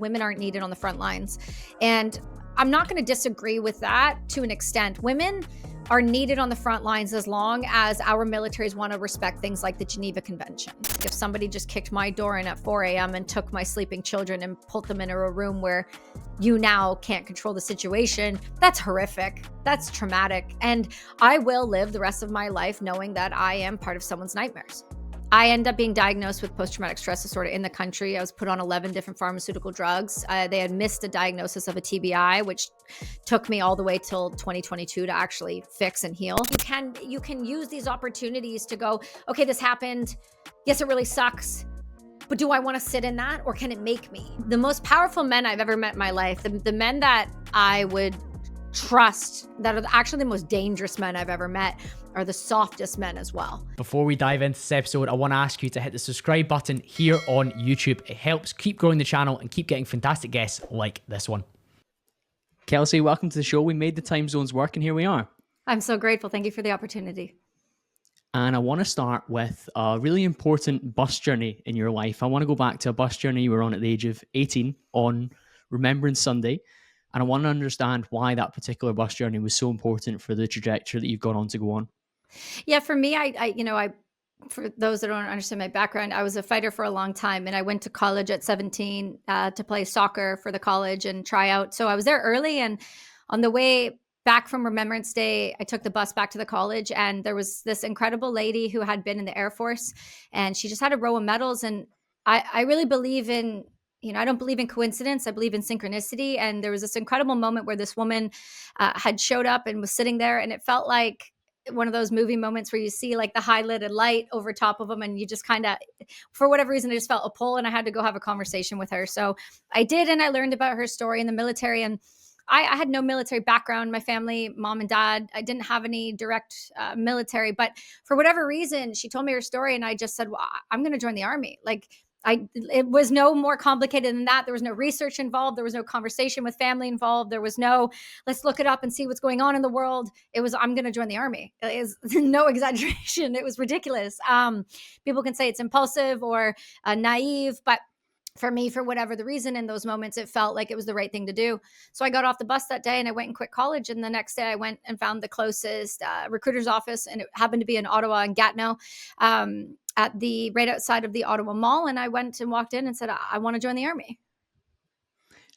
women aren't needed on the front lines. And I'm not going to disagree with that to an extent. Women are needed on the front lines as long as our militaries want to respect things like the Geneva Convention. If somebody just kicked my door in at 4 a.m. and took my sleeping children and pulled them into a room where you now can't control the situation, that's horrific. That's traumatic. And I will live the rest of my life knowing that I am part of someone's nightmares. I ended up being diagnosed with post-traumatic stress disorder in the country. I was put on 11 different pharmaceutical drugs. They had missed a diagnosis of a TBI, which took me all the way till 2022 to actually fix and heal. You can use these opportunities to go, okay, this happened. Yes, it really sucks. But do I want to sit in that, or can it make me? The most powerful men I've ever met in my life, the men that I would trust, that are actually the most dangerous men I've ever met, are the softest men as well. Before we dive into this episode, I want to ask you to hit the subscribe button here on YouTube. It helps keep growing the channel and keep getting fantastic guests like this one. Kelsi, welcome to the show. We made the time zones work and here we are. I'm so grateful. Thank you for the opportunity. And I want to start with a really important bus journey in your life. I want to go back to a bus journey you were on at the age of 18 on Remembrance Sunday. And I want to understand why that particular bus journey was so important for the trajectory that you've gone on to go on. Yeah, for me, I for those that don't understand my background, I was a fighter for a long time, and I went to college at 17 to play soccer for the college and try out. So I was there early, and on the way back from Remembrance Day, I took the bus back to the college, and there was this incredible lady who had been in the Air Force, and she just had a row of medals. And I really believe in, I don't believe in coincidence. I believe in synchronicity. And there was this incredible moment where this woman had showed up and was sitting there, and it felt like one of those movie moments where you see like the highlighted light over top of them, and you just kind of, for whatever reason, I just felt a pull, and I had to go have a conversation with her. So I did, and I learned about her story in the military. And I had no military background. My family, mom and dad, I didn't have any direct military, but for whatever reason, she told me her story, and I just said, well, I'm going to join the Army. It was no more complicated than that. There was no research involved. There was no conversation with family involved. There was no, let's look it up and see what's going on in the world. It was, I'm going to join the Army. It is no exaggeration. It was ridiculous. People can say it's impulsive or naive, but for me, for whatever the reason, in those moments, it felt like it was the right thing to do. So I got off the bus that day and I went and quit college. And the next day I went and found the closest recruiter's office. And it happened to be in Ottawa and Gatineau, at the right outside of the Ottawa Mall. And I went and walked in and said, I want to join the Army.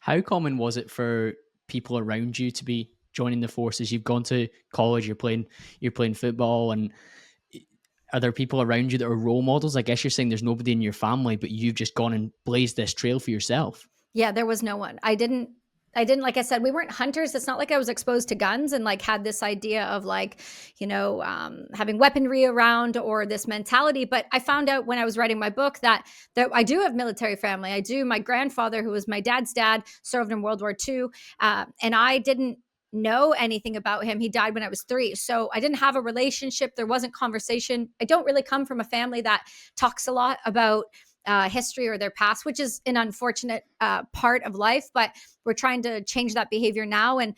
How common was it for people around you to be joining the forces? You've gone to college, you're playing football, and are there people around you that are role models? I guess you're saying there's nobody in your family, but you've just gone and blazed this trail for yourself. Yeah, there was no one. I didn't, like I said, we weren't hunters. It's not like I was exposed to guns and like had this idea of like, having weaponry around or this mentality. But I found out when I was writing my book that I do have military family. I do. My grandfather, who was my dad's dad, served in World War II. And I didn't know anything about him. He died when I was 3. So I didn't have a relationship. There wasn't conversation. I don't really come from a family that talks a lot about history or their past, which is an unfortunate part of life, but we're trying to change that behavior now. And,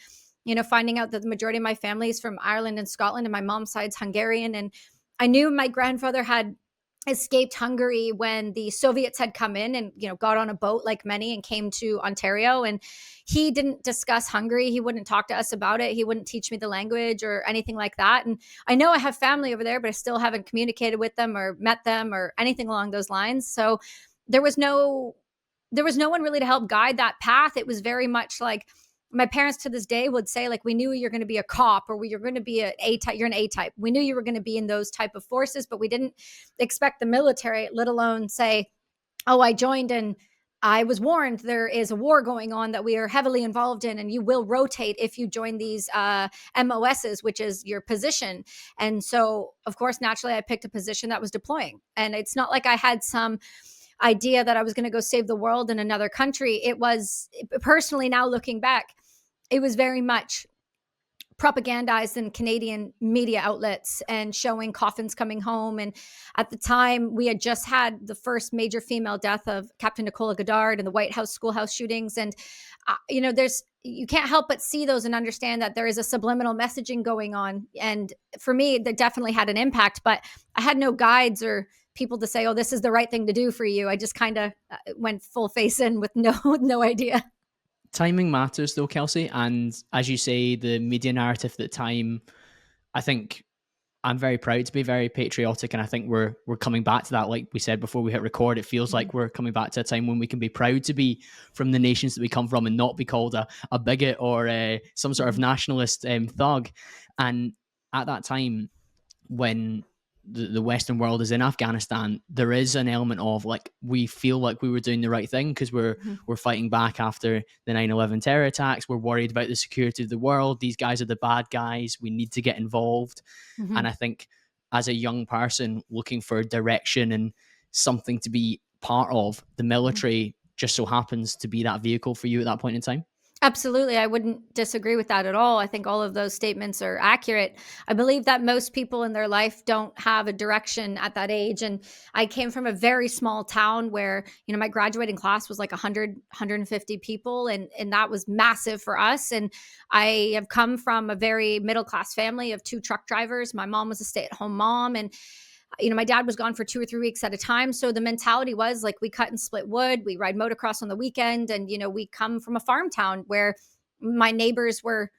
finding out that the majority of my family is from Ireland and Scotland, and my mom's side's Hungarian. And I knew my grandfather had escaped Hungary when the Soviets had come in and, got on a boat like many and came to Ontario. And he didn't discuss Hungary. He wouldn't talk to us about it. He wouldn't teach me the language or anything like that. And I know I have family over there, but I still haven't communicated with them or met them or anything along those lines. So there was no one really to help guide that path. It was very much like, my parents to this day would say, like, we knew you're going to be a cop, or you're going to be an A-type. You're an A-type. We knew you were going to be in those type of forces, but we didn't expect the military, let alone say, oh, I joined and I was warned there is a war going on that we are heavily involved in, and you will rotate if you join these MOSs, which is your position. And so, of course, naturally, I picked a position that was deploying. And it's not like I had some idea that I was going to go save the world in another country. It was, personally, now looking back, it was very much propagandized in Canadian media outlets and showing coffins coming home. And at the time, we had just had the first major female death of Captain Nicola Goddard and the White House schoolhouse shootings. And, you can't help but see those and understand that there is a subliminal messaging going on. And for me, that definitely had an impact, but I had no guides or people to say, oh, this is the right thing to do for you. I just kind of went full face in with no idea. Timing matters though, Kelsi. And as you say, the media narrative at the time, I think I'm very proud to be very patriotic, and I think we're coming back to that. Like we said before we hit record, it feels like we're coming back to a time when we can be proud to be from the nations that we come from and not be called a bigot or some sort of nationalist thug. And at that time, when the Western world is in Afghanistan, there is an element of like we feel like we were doing the right thing because we're fighting back after the 9/11 terror attacks. We're worried about the security of the world. These guys are the bad guys. We need to get involved. Mm-hmm. And I think as a young person looking for direction and something to be part of, the military just so happens to be that vehicle for you at that point in time. Absolutely. I wouldn't disagree with that at all. I think all of those statements are accurate. I believe that most people in their life don't have a direction at that age. And I came from a very small town where, my graduating class was like 100, 150 people. And that was massive for us. And I have come from a very middle class family of 2 truck drivers. My mom was a stay-at-home mom. And my dad was gone for 2 or 3 weeks at a time. So the mentality was like we cut and split wood, we ride motocross on the weekend. And, we come from a farm town where my neighbors were,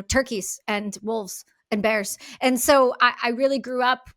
turkeys and wolves and bears. And so I really grew up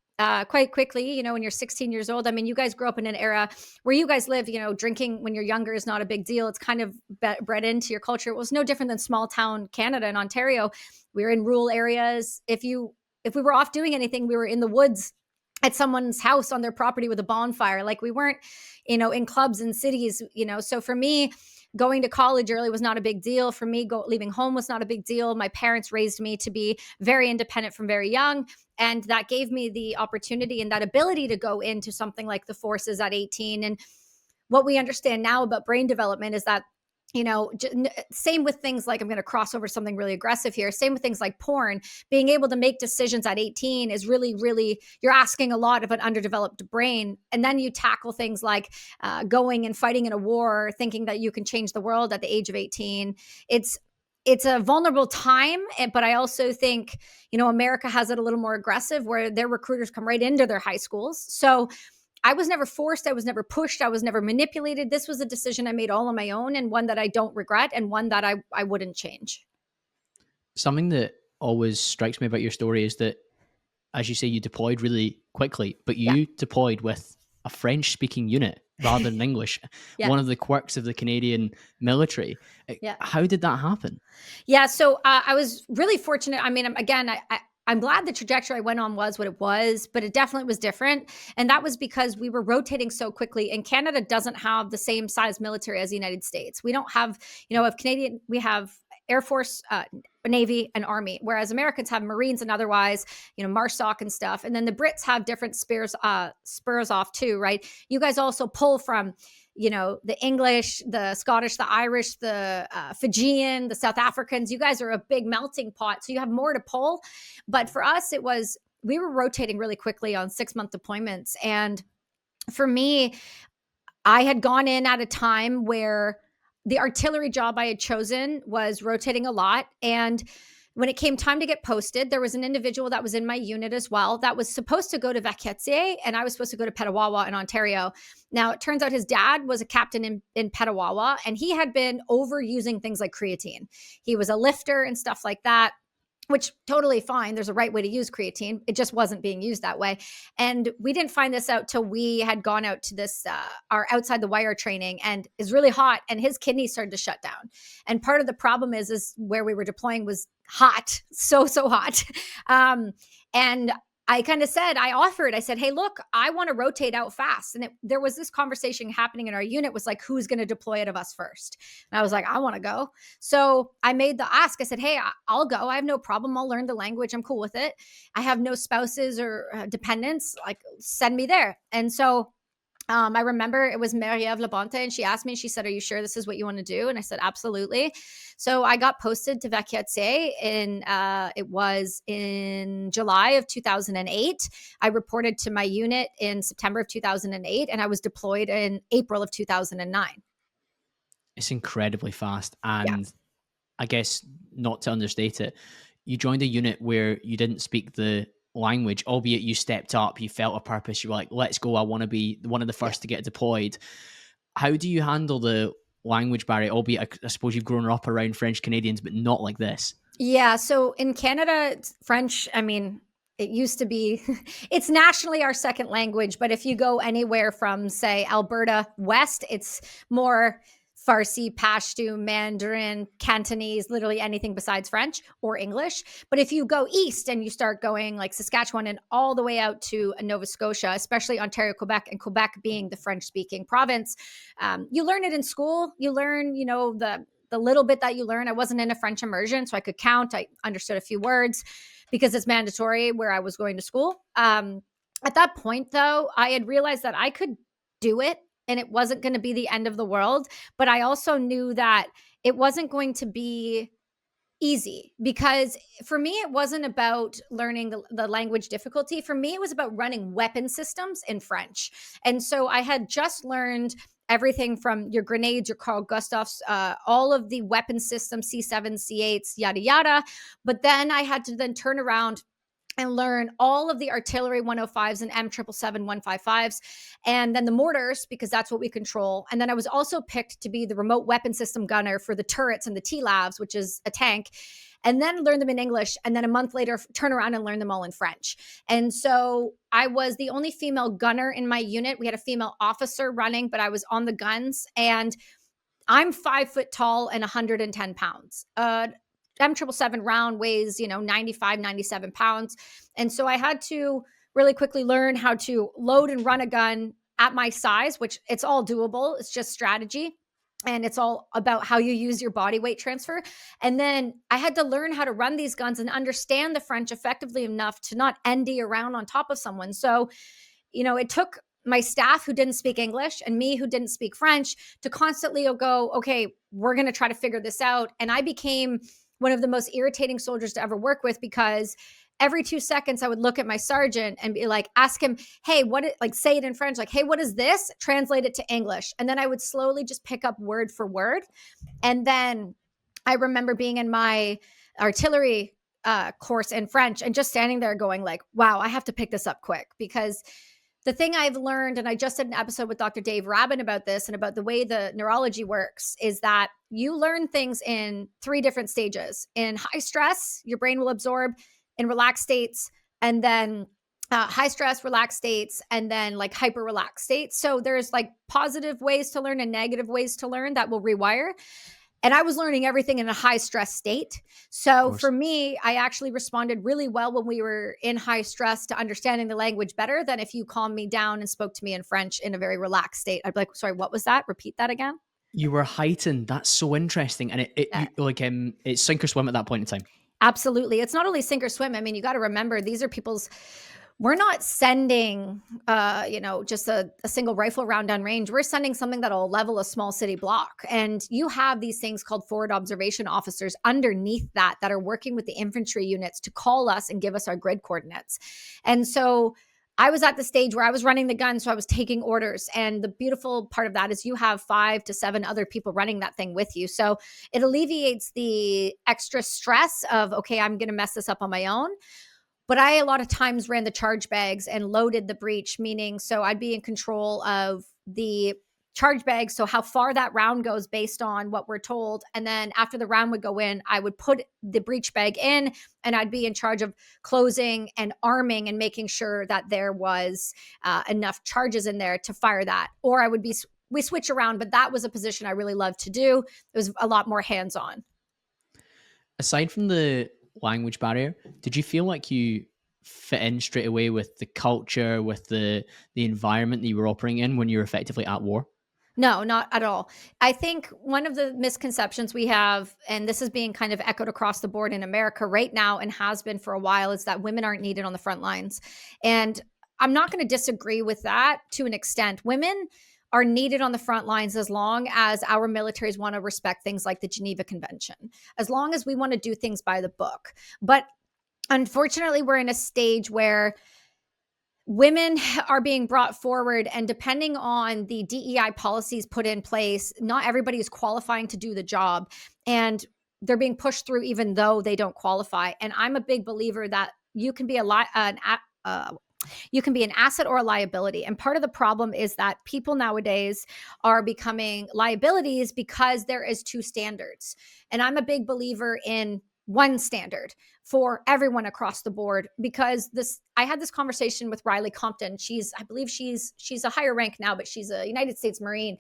quite quickly, when you're 16 years old. I mean, you guys grew up in an era where you guys live, drinking when you're younger is not a big deal. It's kind of bred into your culture. It was no different than small town Canada and Ontario. We were in rural areas. If we were off doing anything, we were in the woods at someone's house on their property with a bonfire. Like we weren't, in clubs and cities, So for me, going to college early was not a big deal. For me, leaving home was not a big deal. My parents raised me to be very independent from very young. And that gave me the opportunity and that ability to go into something like the forces at 18. And what we understand now about brain development is that same with things like, I'm going to cross over something really aggressive here. Same with things like porn. Being able to make decisions at 18 is really, really, you're asking a lot of an underdeveloped brain. And then you tackle things like going and fighting in a war, thinking that you can change the world at the age of 18. It's a vulnerable time, but I also think, America has it a little more aggressive where their recruiters come right into their high schools. So I was never forced. I was never pushed. I was never manipulated. This was a decision I made all on my own, and one that I don't regret, and one that I wouldn't change. Something that always strikes me about your story is that, as you say, you deployed really quickly, but you deployed with a French-speaking unit rather than English. Yeah. One of the quirks of the Canadian military. Yeah. How did that happen? Yeah. So I was really fortunate. I mean, again, I'm glad the trajectory I went on was what it was, but it definitely was different. And that was because we were rotating so quickly. And Canada doesn't have the same size military as the United States. We don't have, we have Air Force, Navy, and Army, whereas Americans have Marines and otherwise, MARSOC and stuff. And then the Brits have different spurs off too, right? You guys also pull from the English, the Scottish, the Irish, the Fijian, the South Africans. You guys are a big melting pot. So you have more to pull. But for us, we were rotating really quickly on 6-month deployments. And for me, I had gone in at a time where the artillery job I had chosen was rotating a lot. And when it came time to get posted, there was an individual that was in my unit as well that was supposed to go to Vecchiettier, and I was supposed to go to Petawawa in Ontario. Now, it turns out his dad was a captain in Petawawa, and he had been overusing things like creatine. He was a lifter and stuff like that, which totally fine. There's a right way to use creatine. It just wasn't being used that way. And we didn't find this out till we had gone out to this, our outside the wire training, and is really hot, and his kidneys started to shut down. And part of the problem is where we were deploying was hot, so hot. And I kind of said, I said, hey, look, I want to rotate out fast. And there was this conversation happening in our unit was like, who's going to deploy out of us first? And I was like, I want to go. So I made the ask. I said, hey, I'll go. I have no problem. I'll learn the language. I'm cool with it. I have no spouses or dependents. Like, send me there. And so I remember it was Marie-Ève Labonte, and she asked me, she said, are you sure this is what you want to do? And I said, absolutely. So I got posted to Vecchiettier it was in July of 2008. I reported to my unit in September of 2008, and I was deployed in April of 2009. It's incredibly fast. And I guess, not to understate it, you joined a unit where you didn't speak the language, albeit you stepped up, you felt a purpose, you were like, let's go, I want to be one of the Yeah. first to get deployed. How do you handle the language barrier, albeit I suppose you've grown up around French Canadians, but not like this? Yeah, so in Canada, French, I mean, it used to be, it's nationally our second language, but if you go anywhere from, say, Alberta west, it's more Farsi, Pashto, Mandarin, Cantonese, literally anything besides French or English. But if you go east and you start going like Saskatchewan and all the way out to Nova Scotia, especially Ontario, Quebec, and Quebec being the French speaking province, you learn it in school. You learn, the little bit that you learn. I wasn't in a French immersion, so I could count. I understood a few words because it's mandatory where I was going to school. At that point, though, I had realized that I could do it and it wasn't going to be the end of the world. But I also knew that it wasn't going to be easy because for me, it wasn't about learning the language difficulty. For me, it was about running weapon systems in French. And so I had just learned everything from your grenades, your Carl Gustavs, all of the weapon systems, C7, C8s, yada, yada. But then I had to then turn around and learn all of the artillery 105s and M777 155s, and then the mortars, because that's what we control. And then I was also picked to be the remote weapon system gunner for the turrets and the TLAVs, which is a tank, and then learn them in English. And then a month later, turn around and learn them all in French. And so I was the only female gunner in my unit. We had a female officer running, but I was on the guns. And I'm 5 foot tall and 110 pounds. M777 round weighs, 95, 97 pounds. And so I had to really quickly learn how to load and run a gun at my size, which it's all doable. It's just strategy. And it's all about how you use your body weight transfer. And then I had to learn how to run these guns and understand the French effectively enough to not ND around on top of someone. So, it took my staff who didn't speak English and me who didn't speak French to constantly go, okay, we're going to try to figure this out. And I became one of the most irritating soldiers to ever work with because every 2 seconds I would look at my sergeant and be like, ask him, hey, say it in French, like, hey, what is this? Translate it to English. And then I would slowly just pick up word for word. And then I remember being in my artillery course in French and just standing there going like, wow, I have to pick this up quick because the thing I've learned, and I just did an episode with Dr. Dave Rabin about this and about the way the neurology works, is that you learn things in 3 different stages. In high stress, your brain will absorb; in relaxed states, and then high stress, relaxed states, and then like hyper relaxed states. So there's like positive ways to learn and negative ways to learn that will rewire. And I was learning everything in a high stress state. So for me, I actually responded really well when we were in high stress to understanding the language better than if you calmed me down and spoke to me in French in a very relaxed state. I'd be like, sorry, what was that? Repeat that again. You were heightened. That's so interesting. And it's sink or swim at that point in time. Absolutely. It's not only sink or swim. I mean, you got to remember, these are people's, we're not sending, just a single rifle round down range. We're sending something that'll level a small city block. And you have these things called forward observation officers underneath that are working with the infantry units to call us and give us our grid coordinates. And so I was at the stage where I was running the gun, so I was taking orders. And the beautiful part of that is you have 5 to 7 other people running that thing with you. So it alleviates the extra stress of, okay, I'm going to mess this up on my own. But I a lot of times ran the charge bags and loaded the breech, meaning so I'd be in control of the charge bags, so how far that round goes based on what we're told. And then after the round would go in, I would put the breech bag in and I'd be in charge of closing and arming and making sure that there was enough charges in there to fire that. Or we switch around, but that was a position I really loved to do. It was a lot more hands-on. Aside from the language barrier, did you feel like you fit in straight away with the culture, with the environment that you were operating in when you were effectively at war? No, not at all. I think one of the misconceptions we have, and this is being kind of echoed across the board in America right now and has been for a while, is that women aren't needed on the front lines. And I'm not going to disagree with that to an extent. Women are needed on the front lines as long as our militaries want to respect things like the Geneva Convention, as long as we want to do things by the book. But unfortunately, we're in a stage where women are being brought forward, and depending on the DEI policies put in place, not everybody is qualifying to do the job, and they're being pushed through even though they don't qualify. And I'm a big believer that you can be you can be an asset or a liability. And part of the problem is that people nowadays are becoming liabilities because there is two standards. And I'm a big believer in one standard for everyone across the board, because I had this conversation with Riley Compton. I believe she's a higher rank now, but she's a United States Marine.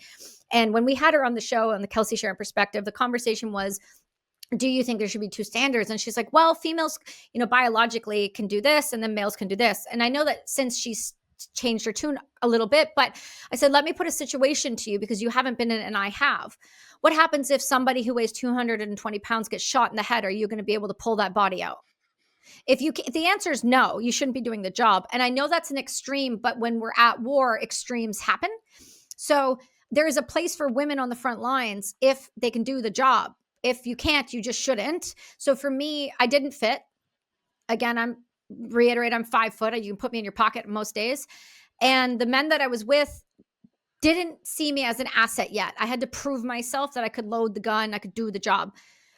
And when we had her on the show on the Kelsi Sheren Perspective, the conversation was, do you think there should be two standards? And she's like, well, females, biologically can do this, and then males can do this. And I know that since she's changed her tune a little bit, but I said, let me put a situation to you, because you haven't been in it and I have. What happens if somebody who weighs 220 pounds gets shot in the head? Are you going to be able to pull that body out? If the answer is no, you shouldn't be doing the job. And I know that's an extreme, but when we're at war, extremes happen. So there is a place for women on the front lines if they can do the job. If you can't, you just shouldn't. So for me, I didn't fit. Again, I'm 5 foot. You can put me in your pocket most days. And the men that I was with didn't see me as an asset yet. I had to prove myself that I could load the gun, I could do the job.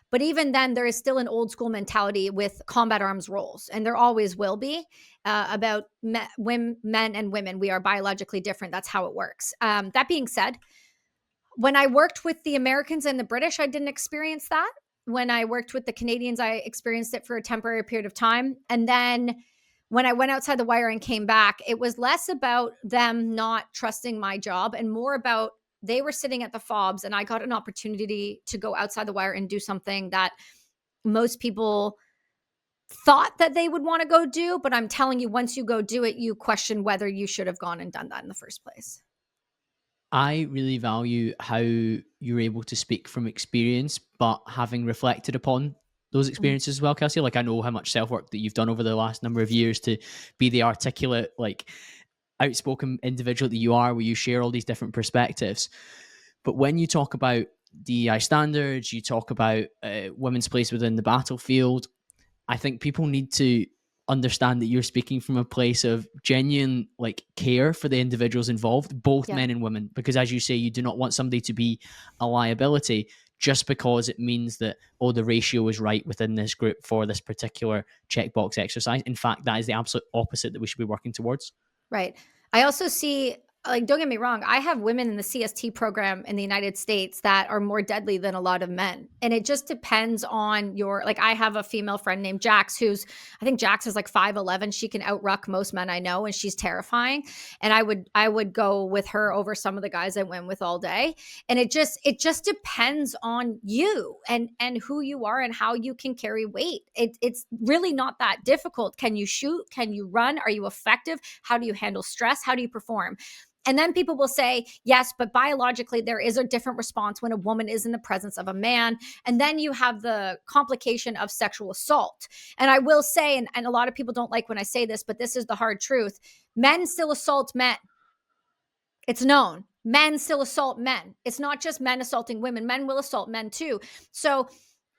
But even then, there is still an old school mentality with combat arms roles, and there always will be, about men and women. We are biologically different. That's how it works. That being said, when I worked with the Americans and the British, I didn't experience that. When I worked with the Canadians, I experienced it for a temporary period of time. And then when I went outside the wire and came back, it was less about them not trusting my job and more about they were sitting at the FOBs, and I got an opportunity to go outside the wire and do something that most people thought that they would want to go do. But I'm telling you, once you go do it, you question whether you should have gone and done that in the first place. I really value how you're able to speak from experience, but having reflected upon those experiences as well, Kelsi. Like, I know how much self-work that you've done over the last number of years to be the articulate, like, outspoken individual that you are, where you share all these different perspectives. But when you talk about DEI standards, you talk about women's place within the battlefield, I think people need to understand that you're speaking from a place of genuine care for the individuals involved, both men and women, because as you say, you do not want somebody to be a liability just because it means that, the ratio is right within this group for this particular checkbox exercise. In fact, that is the absolute opposite that we should be working towards. Right. I also see, don't get me wrong, I have women in the CST program in the United States that are more deadly than a lot of men. And it just depends on I have a female friend named Jax, I think Jax is 5'11". She can outruck most men I know, and she's terrifying. And I would go with her over some of the guys I went with all day. And it just depends on you and who you are and how you can carry weight. It's really not that difficult. Can you shoot? Can you run? Are you effective? How do you handle stress? How do you perform? And then people will say, yes, but biologically, there is a different response when a woman is in the presence of a man. And then you have the complication of sexual assault. And I will say, and a lot of people don't like when I say this, but this is the hard truth. Men still assault men. It's known. Men still assault men. It's not just men assaulting women. Men will assault men too. So,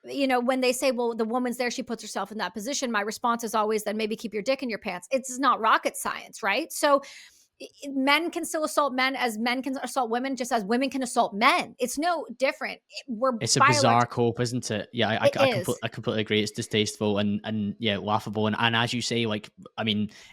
when they say, well, the woman's there, she puts herself in that position, my response is always, then maybe keep your dick in your pants. It's not rocket science, right? So men can still assault men as men can assault women, just as women can assault men. It's no different. It's a bizarre cope, isn't it? Yeah, I completely agree. It's distasteful and laughable. And as you say,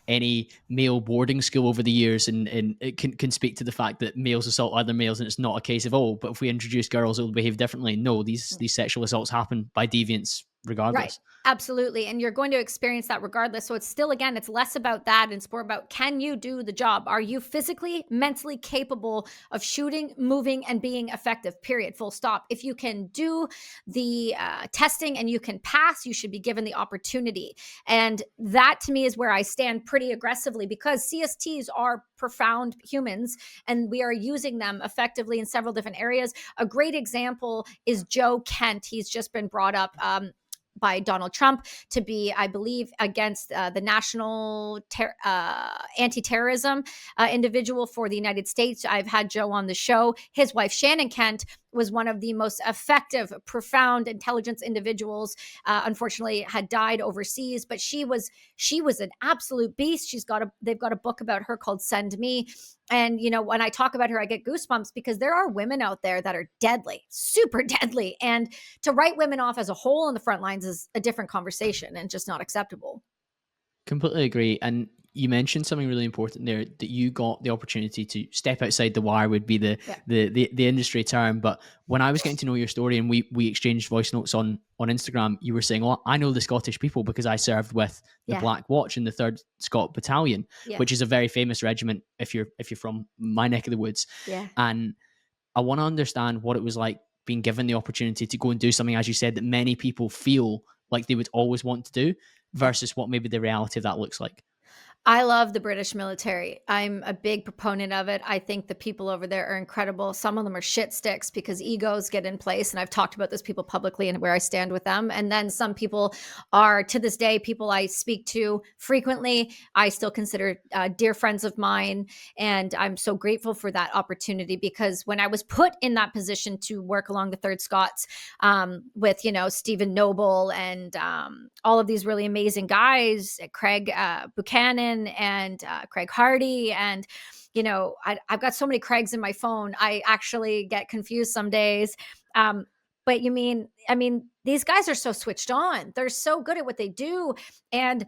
any male boarding school over the years and it can speak to the fact that males assault other males, and it's not a case of, but if we introduce girls, it will behave differently. No, these sexual assaults happen by deviants regardless. Right. Absolutely. And you're going to experience that regardless. So it's still, again, it's less about that and it's more about, can you do the job? Are you physically, mentally capable of shooting, moving, and being effective? Period. Full stop. If you can do the testing and you can pass, you should be given the opportunity. And that to me is where I stand pretty aggressively, because CSTs are profound humans and we are using them effectively in several different areas. A great example is Joe Kent. He's just been brought up by Donald Trump to be, I believe, against the national anti-terrorism individual for the United States. I've had Joe on the show. His wife, Shannon Kent, was one of the most effective, profound intelligence individuals. Unfortunately, had died overseas, but she was an absolute beast. They've got a book about her called Send Me. And, when I talk about her, I get goosebumps because there are women out there that are deadly, super deadly. And to write women off as a whole on the front lines is a different conversation and just not acceptable. Completely agree. And you mentioned something really important there, that you got the opportunity to step outside the wire would be the Yeah. the industry term. But when I was getting to know your story and we exchanged voice notes on Instagram, you were saying, "Oh, I know the Scottish people because I served with the Yeah. Black Watch in the Third Scot Battalion, Yeah. which is a very famous regiment if you're from my neck of the woods." Yeah. And I want to understand what it was like being given the opportunity to go and do something, as you said, that many people feel like they would always want to do, Yeah. versus what maybe the reality of that looks like. I love the British military. I'm a big proponent of it. I think the people over there are incredible. Some of them are shit sticks because egos get in place. And I've talked about those people publicly and where I stand with them. And then some people are, to this day, people I speak to frequently. I still consider dear friends of mine. And I'm so grateful for that opportunity because when I was put in that position to work along the Third Scots with, Stephen Noble and all of these really amazing guys, Craig Buchanan, and Craig Hardy. And, I've got so many Craigs in my phone. I actually get confused some days. But these guys are so switched on. They're so good at what they do. And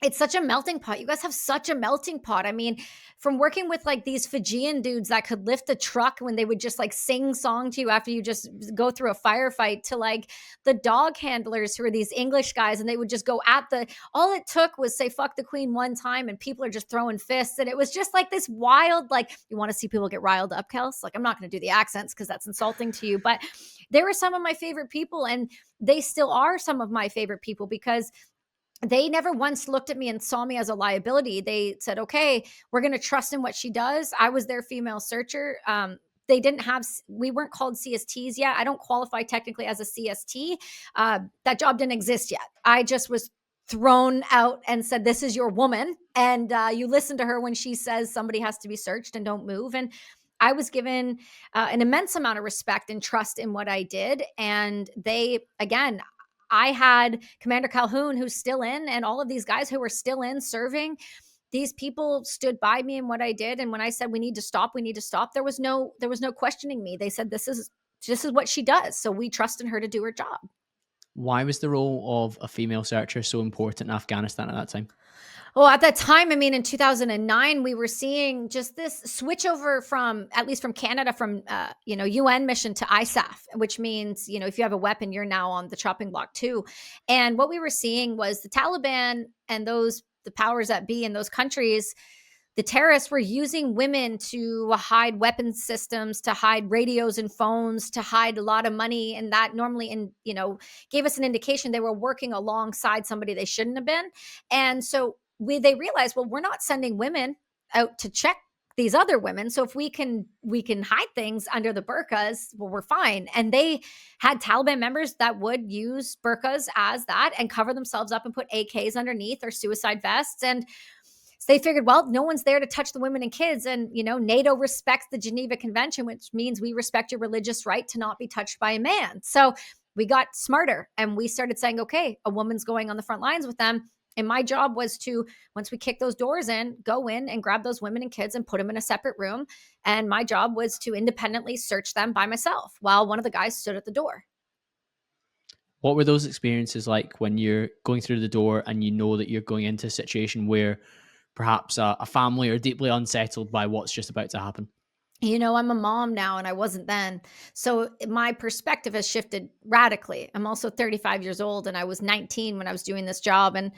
it's such a melting pot. You guys have such a melting pot. I mean, from working with like these Fijian dudes that could lift a truck when they would just like sing song to you after you just go through a firefight, to like the dog handlers who are these English guys and they would just go at all it took was say fuck the queen one time and people are just throwing fists. And it was just like this wild, like, you want to see people get riled up, Kels? Like, I'm not going to do the accents because that's insulting to you, but they were some of my favorite people and they still are some of my favorite people because they never once looked at me and saw me as a liability. They said, okay, we're going to trust in what she does. I was their female searcher. We weren't called CSTs yet. I don't qualify technically as a CST. That job didn't exist yet. I just was thrown out and said, this is your woman. And you listen to her when she says somebody has to be searched and don't move. And I was given an immense amount of respect and trust in what I did. And I had Commander Calhoun, who's still in, and all of these guys who were still in serving. These people stood by me in what I did. And when I said we need to stop, there was no questioning me. They said this is what she does. So we trust in her to do her job. Why was the role of a female searcher so important in Afghanistan at that time? Well, at that time, in 2009, we were seeing just this switch over from, at least from Canada, from, UN mission to ISAF, which means, if you have a weapon, you're now on the chopping block too. And what we were seeing was the Taliban and the powers that be in those countries, the terrorists were using women to hide weapon systems, to hide radios and phones, to hide a lot of money. And that normally, gave us an indication they were working alongside somebody they shouldn't have been. And so they realized, well, we're not sending women out to check these other women. So if we can hide things under the burqas, well, we're fine. And they had Taliban members that would use burqas as that and cover themselves up and put AKs underneath or suicide vests. And so they figured, well, no one's there to touch the women and kids. And, NATO respects the Geneva Convention, which means we respect your religious right to not be touched by a man. So we got smarter and we started saying, okay, a woman's going on the front lines with them. And my job was to, once we kick those doors in, go in and grab those women and kids and put them in a separate room. And my job was to independently search them by myself while one of the guys stood at the door. What were those experiences like when you're going through the door and you know that you're going into a situation where perhaps a family are deeply unsettled by what's just about to happen? I'm a mom now and I wasn't then. So my perspective has shifted radically. I'm also 35 years old and I was 19 when I was doing this job. And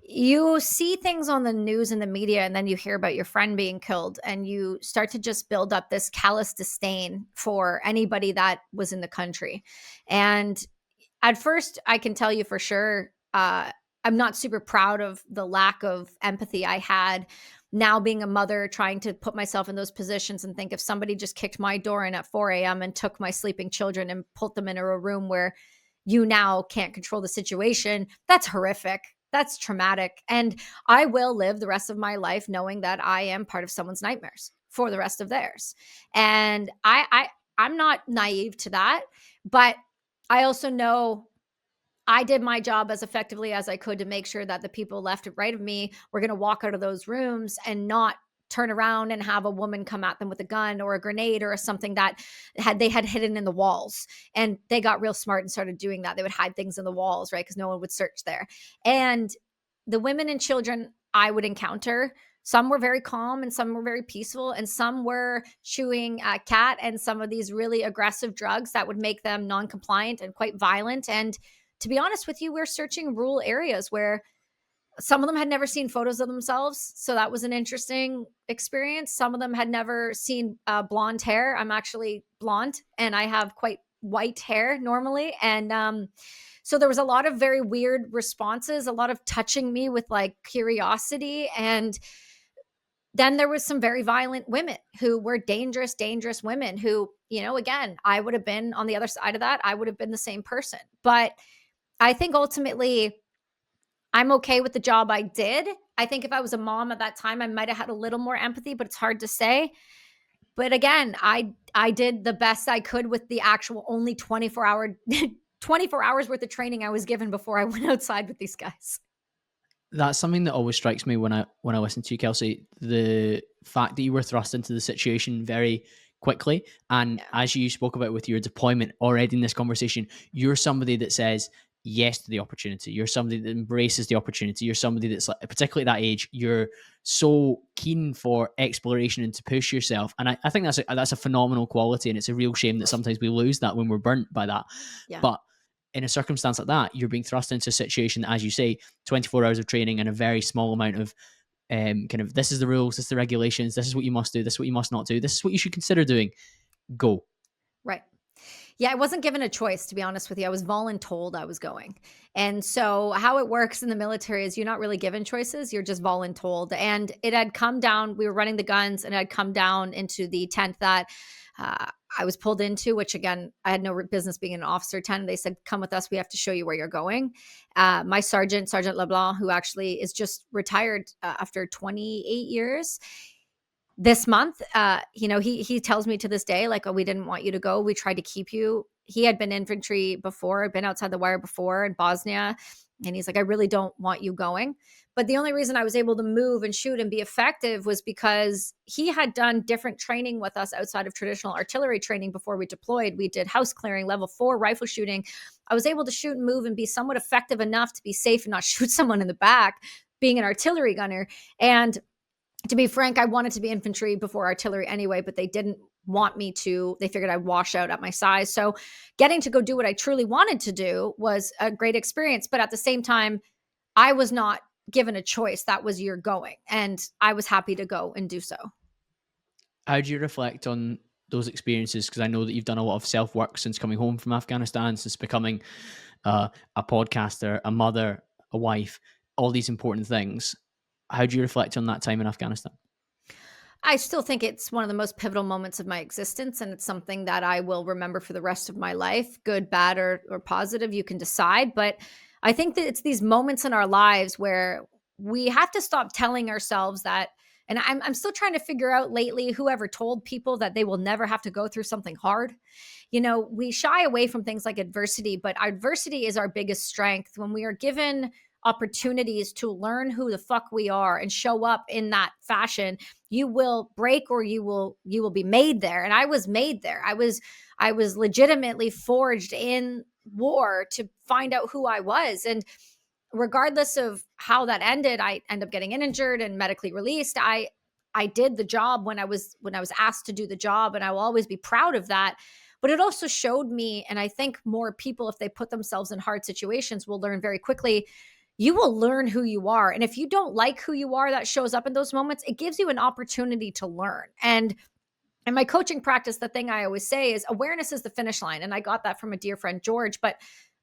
you see things on the news and the media, and then you hear about your friend being killed, and you start to just build up this callous disdain for anybody that was in the country. And at first, I can tell you for sure, I'm not super proud of the lack of empathy I had now being a mother, trying to put myself in those positions and think if somebody just kicked my door in at 4 a.m. and took my sleeping children and put them into a room where you now can't control the situation, that's horrific. That's traumatic. And I will live the rest of my life knowing that I am part of someone's nightmares for the rest of theirs. And I'm not naive to that, but I also know I did my job as effectively as I could to make sure that the people left and right of me were going to walk out of those rooms and not turn around and have a woman come at them with a gun or a grenade or something that they had hidden in the walls. And they got real smart and started doing that. They would hide things in the walls, right? Because no one would search there. And the women and children I would encounter, some were very calm and some were very peaceful, and some were chewing cat and some of these really aggressive drugs that would make them non-compliant and quite violent. And to be honest with you, we're searching rural areas where some of them had never seen photos of themselves. So that was an interesting experience. Some of them had never seen blonde hair. I'm actually blonde and I have quite white hair normally. And so there was a lot of very weird responses, a lot of touching me with like curiosity. And then there was some very violent women who were dangerous, dangerous women who, you know, again, I would have been on the other side of that. I would have been the same person. But I think ultimately, I'm okay with the job I did. I think if I was a mom at that time, I might have had a little more empathy, but it's hard to say. But again, I did the best I could with the actual only 24 hours worth of training I was given before I went outside with these guys. That's something that always strikes me when I listen to you, Kelsi. The fact that you were thrust into the situation very quickly, and Yeah. as you spoke about with your deployment already in this conversation, you're somebody that says yes to the opportunity. You're somebody that embraces the opportunity. You're somebody that's like, particularly at that age, you're so keen for exploration and to push yourself. And I think that's a phenomenal quality, and it's a real shame that sometimes we lose that when we're burnt by that. Yeah. But in a circumstance like that, you're being thrust into a situation that, as you say, 24 hours of training and a very small amount of kind of, this is the rules, this is the regulations, this is what you must do, this is what you must not do, this is what you should consider doing. Go. Right. Yeah, I wasn't given a choice, to be honest with you. I was voluntold I was going. And so how it works in the military is you're not really given choices, you're just voluntold. And it had come down, we were running the guns, and it had come down into the tent that uh, I was pulled into, which again, I had no business being an officer tent. They said, come with us, we have to show you where you're going. My sergeant, Sergeant LeBlanc, who actually is just retired after 28 years, this month, he tells me to this day, like, oh, we didn't want you to go, we tried to keep you. He had been infantry before, been outside the wire before in Bosnia, and he's like, I really don't want you going. But the only reason I was able to move and shoot and be effective was because he had done different training with us outside of traditional artillery training before we deployed. We did house clearing, level 4 rifle shooting. I was able to shoot and move and be somewhat effective enough to be safe and not shoot someone in the back, being an artillery gunner. And to be frank, I wanted to be infantry before artillery anyway, but they didn't want me to. They figured I'd wash out at my size. So getting to go do what I truly wanted to do was a great experience. But at the same time, I was not given a choice. That was you're going. And I was happy to go and do so. How do you reflect on those experiences? Because I know that you've done a lot of self work since coming home from Afghanistan, since becoming a podcaster, a mother, a wife, all these important things. How do you reflect on that time in Afghanistan? I still think it's one of the most pivotal moments of my existence, and it's something that I will remember for the rest of my life, good, bad, or positive. You can decide. But I think that it's these moments in our lives where we have to stop telling ourselves that. And I'm still trying to figure out lately whoever told people that they will never have to go through something hard. You know, we shy away from things like adversity, but adversity is our biggest strength. When we are given opportunities to learn who the fuck we are and show up in that fashion, you will break or you will be made there. And I was made there. I was legitimately forged in war to find out who I was. And regardless of how that ended, I end up getting injured and medically released. I did the job when I was asked to do the job, and I will always be proud of that. But it also showed me, and I think more people, if they put themselves in hard situations, will learn very quickly. You will learn who you are. And if you don't like who you are, that shows up in those moments, it gives you an opportunity to learn. And in my coaching practice, the thing I always say is awareness is the finish line. And I got that from a dear friend, George, but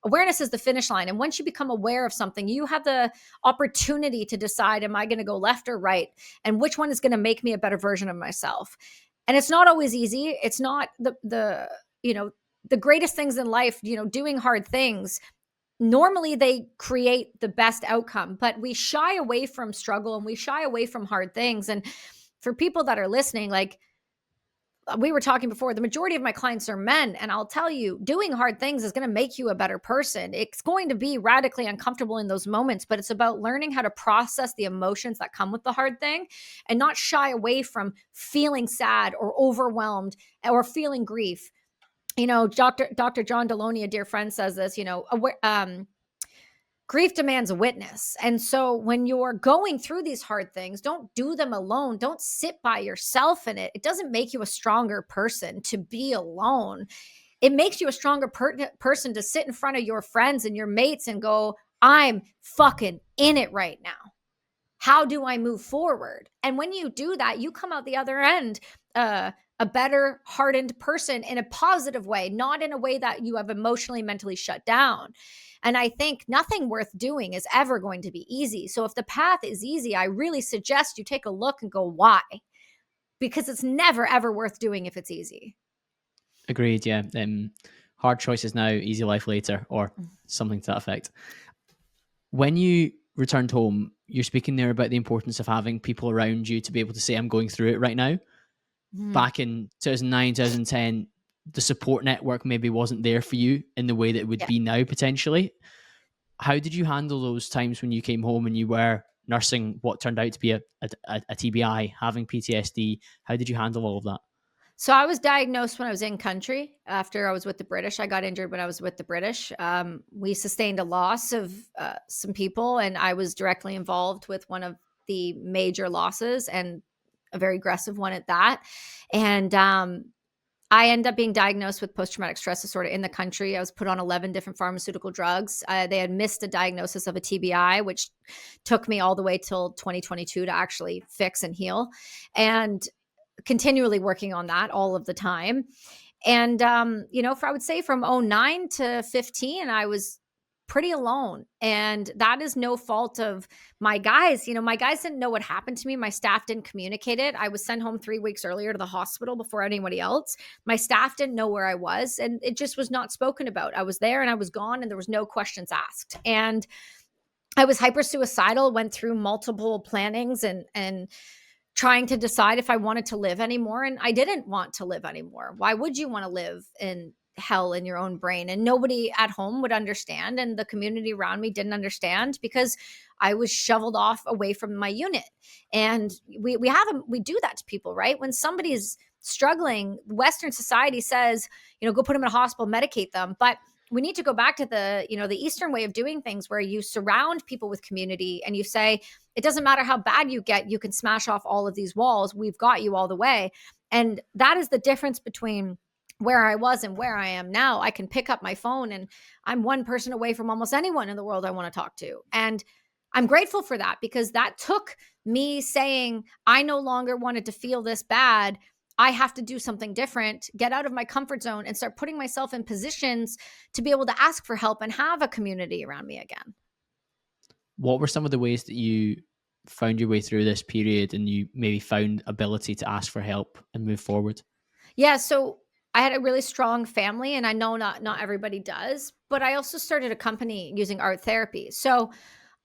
awareness is the finish line. And once you become aware of something, you have the opportunity to decide, am I going to go left or right? And which one is going to make me a better version of myself? And it's not always easy. It's not the greatest things in life, doing hard things. Normally they create the best outcome, but we shy away from struggle and we shy away from hard things. And for people that are listening, like, we were talking before, the majority of my clients are men. And I'll tell you, doing hard things is going to make you a better person. It's going to be radically uncomfortable in those moments, but it's about learning how to process the emotions that come with the hard thing and not shy away from feeling sad or overwhelmed or feeling grief. Dr. John Deloney, a dear friend, says this, grief demands a witness. And so when you're going through these hard things, don't do them alone. Don't sit by yourself in it. It doesn't make you a stronger person to be alone. It makes you a stronger person to sit in front of your friends and your mates and go, I'm fucking in it right now. How do I move forward? And when you do that, you come out the other end a better, hardened person in a positive way, not in a way that you have emotionally, mentally shut down. And I think nothing worth doing is ever going to be easy. So if the path is easy, I really suggest you take a look and go, why? Because it's never, ever worth doing if it's easy. Agreed. Yeah. Hard choices now, easy life later, or something to that effect. When you returned home, you're speaking there about the importance of having people around you to be able to say, I'm going through it right now. Back in 2009, 2010, the support network maybe wasn't there for you in the way that it would Yeah. be now, potentially. How did you handle those times when you came home and you were nursing what turned out to be a TBI, having PTSD? How did you handle all of that? So I was diagnosed when I was in country after I was with the British. I got injured when I was with the British. We sustained a loss of some people, and I was directly involved with one of the major losses, and a very aggressive one at that. And I ended up being diagnosed with post-traumatic stress disorder in the country. I was put on 11 different pharmaceutical drugs. They had missed a diagnosis of a TBI, which took me all the way till 2022 to actually fix and heal. And continually working on that all of the time. And, I would say from 09 to 15, I was pretty alone. And that is no fault of my guys. My guys didn't know what happened to me. My staff didn't communicate it. I was sent home 3 weeks earlier to the hospital before anybody else. My staff didn't know where I was, and it just was not spoken about. I was there and I was gone, and there was no questions asked. And I was hyper suicidal, went through multiple plannings and trying to decide if I wanted to live anymore. And I didn't want to live anymore. Why would you want to live in hell in your own brain? And nobody at home would understand. And the community around me didn't understand because I was shoveled off away from my unit. And we do that to people, right? When somebody's struggling, Western society says, go put them in a hospital, medicate them. But we need to go back to the Eastern way of doing things, where you surround people with community and you say, it doesn't matter how bad you get, you can smash off all of these walls. We've got you all the way. And that is the difference between where I was and where I am now. I can pick up my phone and I'm one person away from almost anyone in the world I want to talk to. And I'm grateful for that, because that took me saying, I no longer wanted to feel this bad. I have to do something different, get out of my comfort zone and start putting myself in positions to be able to ask for help and have a community around me again. What were some of the ways that you found your way through this period and you maybe found ability to ask for help and move forward? Yeah, so I had a really strong family, and I know not everybody does, but I also started a company using art therapy. So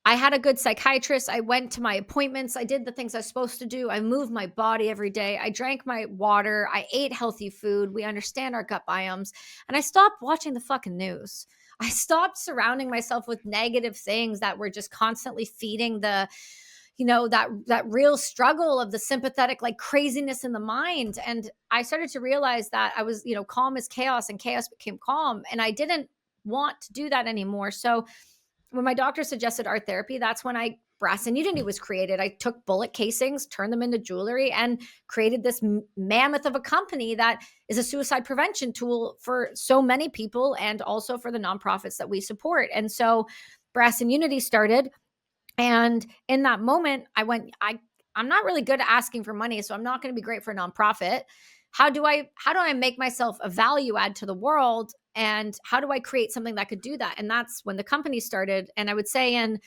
I had a good psychiatrist. I went to my appointments. I did the things I was supposed to do. I moved my body every day. I drank my water. I ate healthy food. We understand our gut biomes. And I stopped watching the fucking news. I stopped surrounding myself with negative things that were just constantly feeding that real struggle of the sympathetic, like, craziness in the mind. And I started to realize that I was, calm as chaos, and chaos became calm. And I didn't want to do that anymore. So when my doctor suggested art therapy, that's when brass and unity was created. I took bullet casings, turned them into jewelry, and created this mammoth of a company that is a suicide prevention tool for so many people, and also for the nonprofits that we support. And so Brass and Unity started. And in that moment, I'm not really good at asking for money, so I'm not going to be great for a nonprofit. How do I make myself a value add to the world, and how do I create something that could do that? And that's when the company started. And I would say in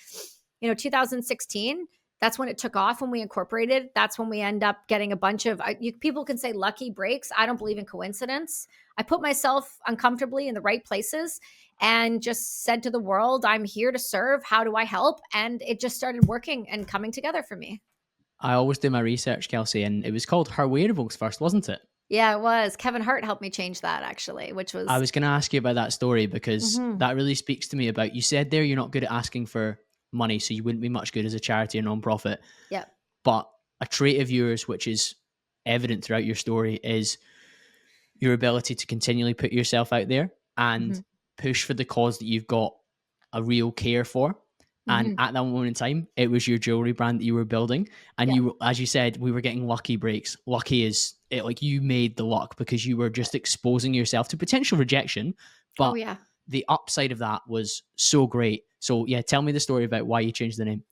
2016, that's when it took off, when we incorporated. That's when we end up getting a bunch of people can say lucky breaks. I don't believe in coincidence. I put myself uncomfortably in the right places and just said to the world, I'm here to serve. How do I help? And it just started working and coming together for me. I always do my research, Kelsi, and it was called Her Wearables first, wasn't it? Yeah, it was. Kevin Hart helped me change that, actually, which I was. was going to ask you about that story because that really speaks to me about, you said there you're not good at asking for money, so you wouldn't be much good as a charity or nonprofit. Yeah. But a trait of yours, which is evident throughout your story, is your ability to continually put yourself out there and push for the cause that you've got a real care for. And Mhm. at that moment in time, it was your jewelry brand that you were building. And Yeah. you, as you said, we were getting lucky breaks. Lucky is it, like you made the luck because you were Right. just exposing yourself to potential rejection. Oh, But yeah. the upside of that was so great. So yeah, tell me the story about why you changed the name.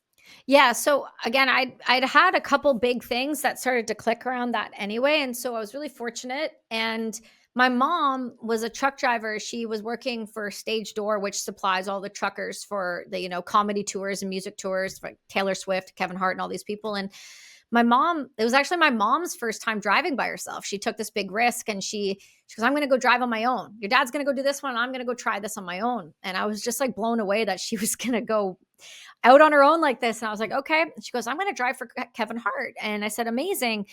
Yeah, so again, I'd had a couple big things that started to click around that anyway, and so I was really fortunate. And my mom was a truck driver. She was working for Stage Door, which supplies all the truckers for the comedy tours and music tours for Taylor Swift, Kevin Hart, and all these people. And my mom, it was actually my mom's first time driving by herself. She took this big risk, and she goes, "I'm going to go drive on my own. Your dad's going to go do this one. And I'm going to go try this on my own." And I was just like blown away that she was going to go out on her own like this. And I was like, okay. And she goes, "I'm going to drive for Kevin Hart." And I said, "Amazing."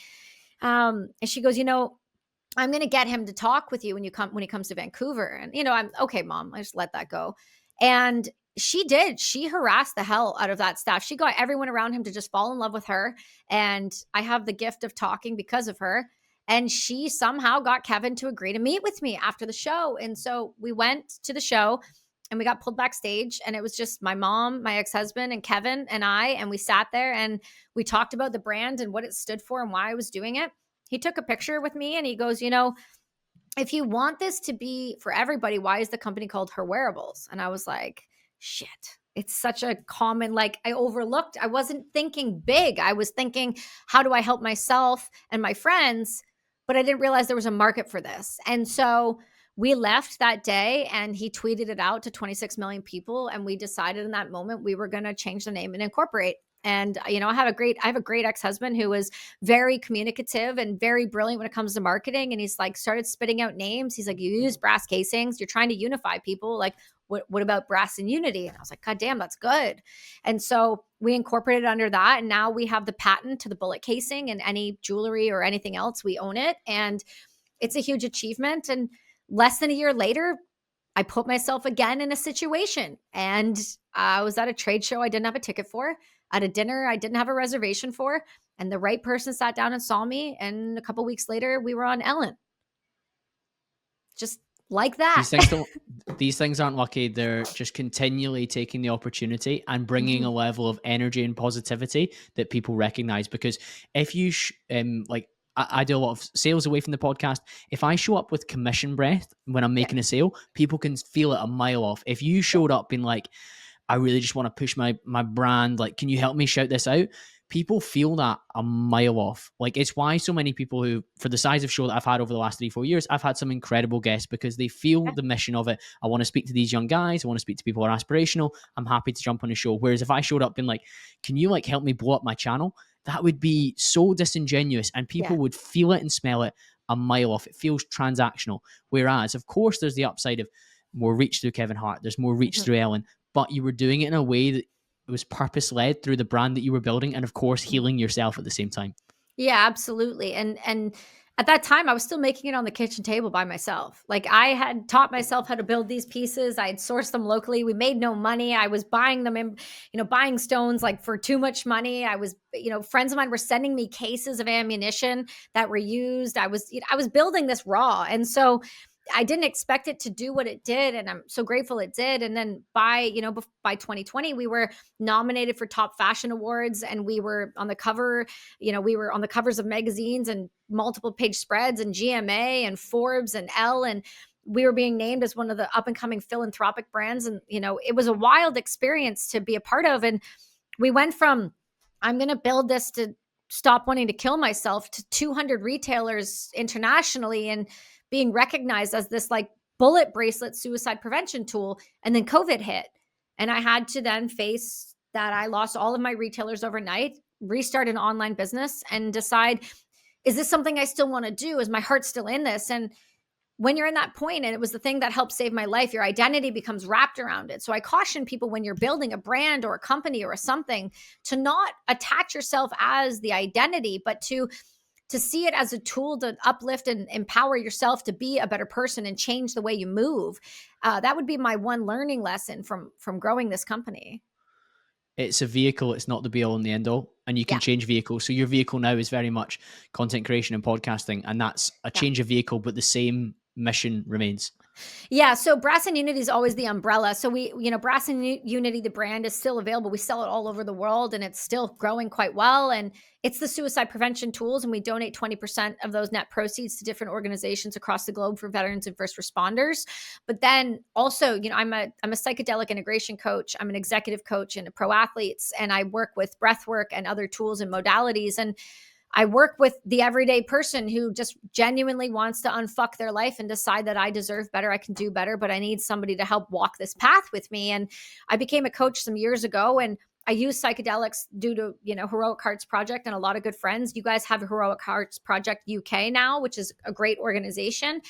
And she goes, "I'm going to get him to talk with you when he comes to Vancouver." And, I'm okay, mom. I just let that go. And she did. She harassed the hell out of that staff. She got everyone around him to just fall in love with her. And I have the gift of talking because of her. And she somehow got Kevin to agree to meet with me after the show. And so we went to the show and we got pulled backstage, and it was just my mom, my ex-husband, and Kevin and I. And we sat there and we talked about the brand and what it stood for and why I was doing it. He took a picture with me and he goes, "If you want this to be for everybody, why is the company called Her Wearables?" And I was like, shit. It's such a common, like, I overlooked. I wasn't thinking big. I was thinking, how do I help myself and my friends? But I didn't realize there was a market for this. And so we left that day and he tweeted it out to 26 million people. And we decided in that moment we were going to change the name and incorporate. And I have a great ex-husband who was very communicative and very brilliant when it comes to marketing. And he's like started spitting out names. He's like, "You use brass casings. You're trying to unify people. Like, what about brass and unity?" And I was like, "God damn, that's good." And so we incorporated under that. And now we have the patent to the bullet casing, and any jewelry or anything else, we own it. And it's a huge achievement. And less than a year later, I put myself again in a situation. And I was at a trade show I didn't have a ticket for, at a dinner I didn't have a reservation for. And the right person sat down and saw me. And a couple weeks later, we were on Ellen, just like that. These things don't. These things aren't lucky. They're just continually taking the opportunity and bringing a Mhm. level of energy and positivity that people recognize. Because if you like, I do a lot of sales away from the podcast. If I show up with commission breath when I'm Yeah. making a sale, people can feel it a mile off. If you Yeah. showed up being like, "I really just want to push my brand. Like, can you help me shout this out?" People feel that a mile off. Like, it's why so many people who, for the size of show that I've had over the last 3-4 years, I've had some incredible guests because they feel Yeah. the mission of it. I want to speak to these young guys. I want to speak to people who are aspirational. I'm happy to jump on a show. Whereas if I showed up being like, "Can you like help me blow up my channel?" That would be so disingenuous and Yeah. people would feel it and smell it a mile off. It feels transactional. Whereas, of course, there's the upside of more reach through Kevin Hart. There's more reach Mhm. through Ellen, but you were doing it in a way that it was purpose led through the brand that you were building, and of course, Mhm. healing yourself at the same time. Yeah, absolutely. And at that time I was still making it on the kitchen table by myself. Like, I had taught myself how to build these pieces. I had sourced them locally. We made no money. I was buying them in, buying stones like for too much money. I was, friends of mine were sending me cases of ammunition that were used. I was building this raw. And so I didn't expect it to do what it did, and I'm so grateful it did. And then by 2020, we were nominated for top fashion awards, and we were on the cover. We were on the covers of magazines and multiple page spreads and GMA and Forbes and Elle, and we were being named as one of the up and coming philanthropic brands. And it was a wild experience to be a part of. And we went from, I'm going to build this to stop wanting to kill myself, to 200 retailers internationally and being recognized as this like bullet bracelet suicide prevention tool. And then COVID hit. And I had to then face that I lost all of my retailers overnight, restart an online business, and decide, is this something I still want to do? Is my heart still in this? And when you're in that point, and it was the thing that helped save my life, your identity becomes wrapped around it. So I caution people, when you're building a brand or a company or a something, to not attach yourself as the identity, but to see it as a tool to uplift and empower yourself to be a better person and change the way you move. That would be my one learning lesson from growing this company. It's a vehicle, it's not the be all and the end all. And you can Yeah, change vehicles. So your vehicle now is very much content creation and podcasting. And that's a yeah. change of vehicle, but the same mission remains. Yeah, so Brass and Unity is always the umbrella. So Brass and Unity, the brand is still available. We sell it all over the world and it's still growing quite well. And it's the suicide prevention tools. And we donate 20% of those net proceeds to different organizations across the globe for veterans and first responders. But then also, I'm a psychedelic integration coach. I'm an executive coach and a pro athletes, and I work with breath work and other tools and modalities. And I work with the everyday person who just genuinely wants to unfuck their life and decide that I deserve better, I can do better, but I need somebody to help walk this path with me. And I became a coach some years ago, and I use psychedelics due to, Heroic Hearts Project and a lot of good friends. You guys have Heroic Hearts Project UK now, which is a great organization.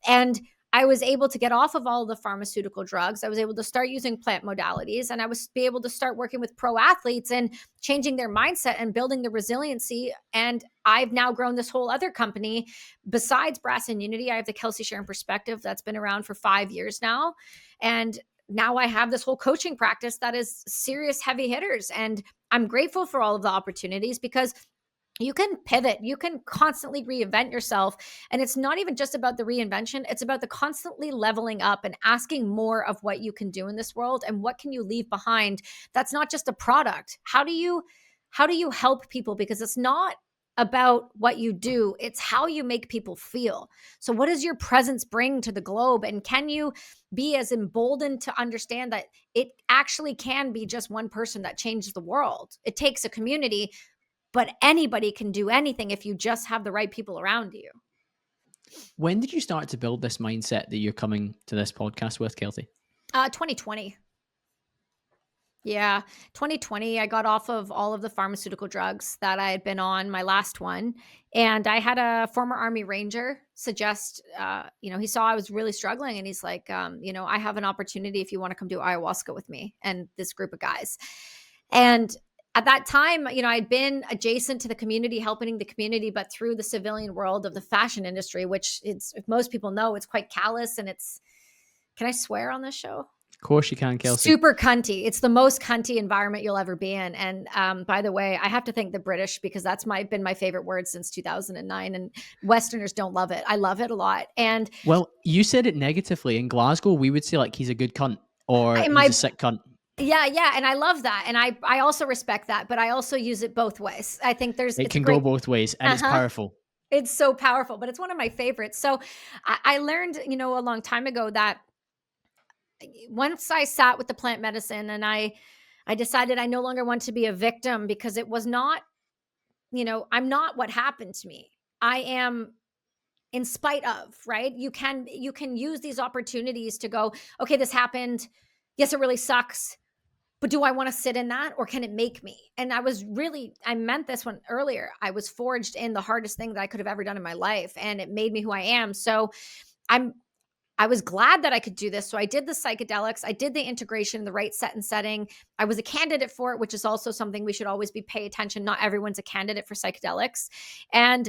And I was able to get off of all of the pharmaceutical drugs. I was able to start using plant modalities, and I was be able to start working with pro athletes and changing their mindset and building the resiliency. And I've now grown this whole other company besides Brass and Unity. I have the Kelsi Sheren Perspective that's been around for 5 years now. And now I have this whole coaching practice that is serious heavy hitters. And I'm grateful for all of the opportunities because you can pivot, you can constantly reinvent yourself. And it's not even just about the reinvention, it's about the constantly leveling up and asking more of what you can do in this world and what can you leave behind. That's not just a product. How do you help people? Because it's not about what you do, it's how you make people feel. So what does your presence bring to the globe? And can you be as emboldened to understand that it actually can be just one person that changes the world? It takes a community, but anybody can do anything if you just have the right people around you. When did you start to build this mindset that you're coming to this podcast with, Kelsi? 2020. Yeah, 2020, I got off of all of the pharmaceutical drugs that I had been on, my last one. And I had a former Army Ranger suggest, he saw I was really struggling, and he's like, I have an opportunity if you want to come do ayahuasca with me and this group of guys. And at that time, I'd been adjacent to the community, helping the community, but through the civilian world of the fashion industry, which if most people know, it's quite callous and can I swear on this show? Of course you can, Kelsi. Super cunty. It's the most cunty environment you'll ever be in. And by the way, I have to thank the British because that's been my favorite word since 2009. And Westerners don't love it. I love it a lot. And well, you said it negatively. In Glasgow, we would say like he's a good cunt or he's a sick cunt. Yeah. And I love that. And I also respect that, but I also use it both ways. I think it can go both ways, and it's powerful. It's so powerful, but it's one of my favorites. So I learned, a long time ago that once I sat with the plant medicine and I decided I no longer want to be a victim, because it was not, I'm not what happened to me. I am in spite of, right? You can use these opportunities to go, okay, this happened. Yes, it really sucks. But do I want to sit in that, or can it make me? And I meant this one earlier. I was forged in the hardest thing that I could have ever done in my life, and it made me who I am. So I was glad that I could do this. So I did the psychedelics. I did the integration, the right set and setting. I was a candidate for it, which is also something we should always pay attention. Not everyone's a candidate for psychedelics. And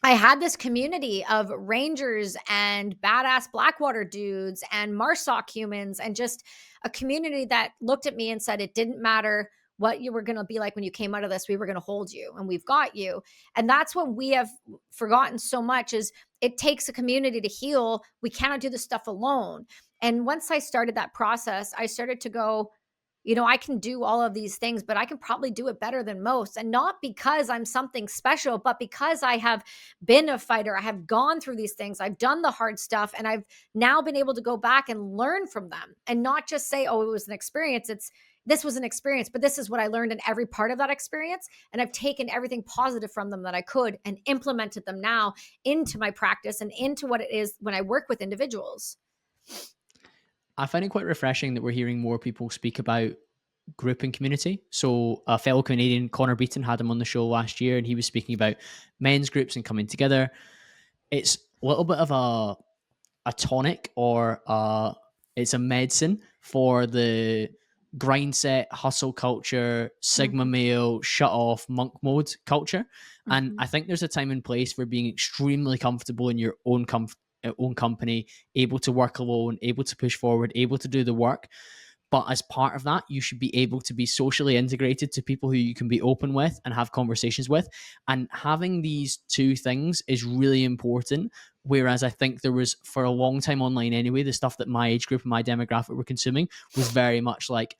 I had this community of rangers and badass Blackwater dudes and MARSOC humans, and just a community that looked at me and said, it didn't matter what you were going to be like when you came out of this, we were going to hold you, and we've got you. And that's what we have forgotten so much, is it takes a community to heal. We cannot do this stuff alone. And once I started that process, I started to go, I can do all of these things, but I can probably do it better than most. And not because I'm something special, but because I have been a fighter. I have gone through these things. I've done the hard stuff, and I've now been able to go back and learn from them and not just say, oh, it was an experience. This was an experience, but this is what I learned in every part of that experience. And I've taken everything positive from them that I could and implemented them now into my practice and into what it is when I work with individuals. I find it quite refreshing that we're hearing more people speak about group and community. So a fellow Canadian, Connor Beaton, had him on the show last year, and he was speaking about men's groups and coming together. It's a little bit of a tonic, or it's a medicine for the grind set, hustle culture, Sigma male, shut off, monk mode culture. And I think there's a time and place for being extremely comfortable in your own company, able to work alone, able to push forward, able to do the work. But as part of that, you should be able to be socially integrated to people who you can be open with and have conversations with. And having these two things is really important Whereas I think there was, for a long time online anyway, the stuff that my age group and my demographic were consuming was very much like,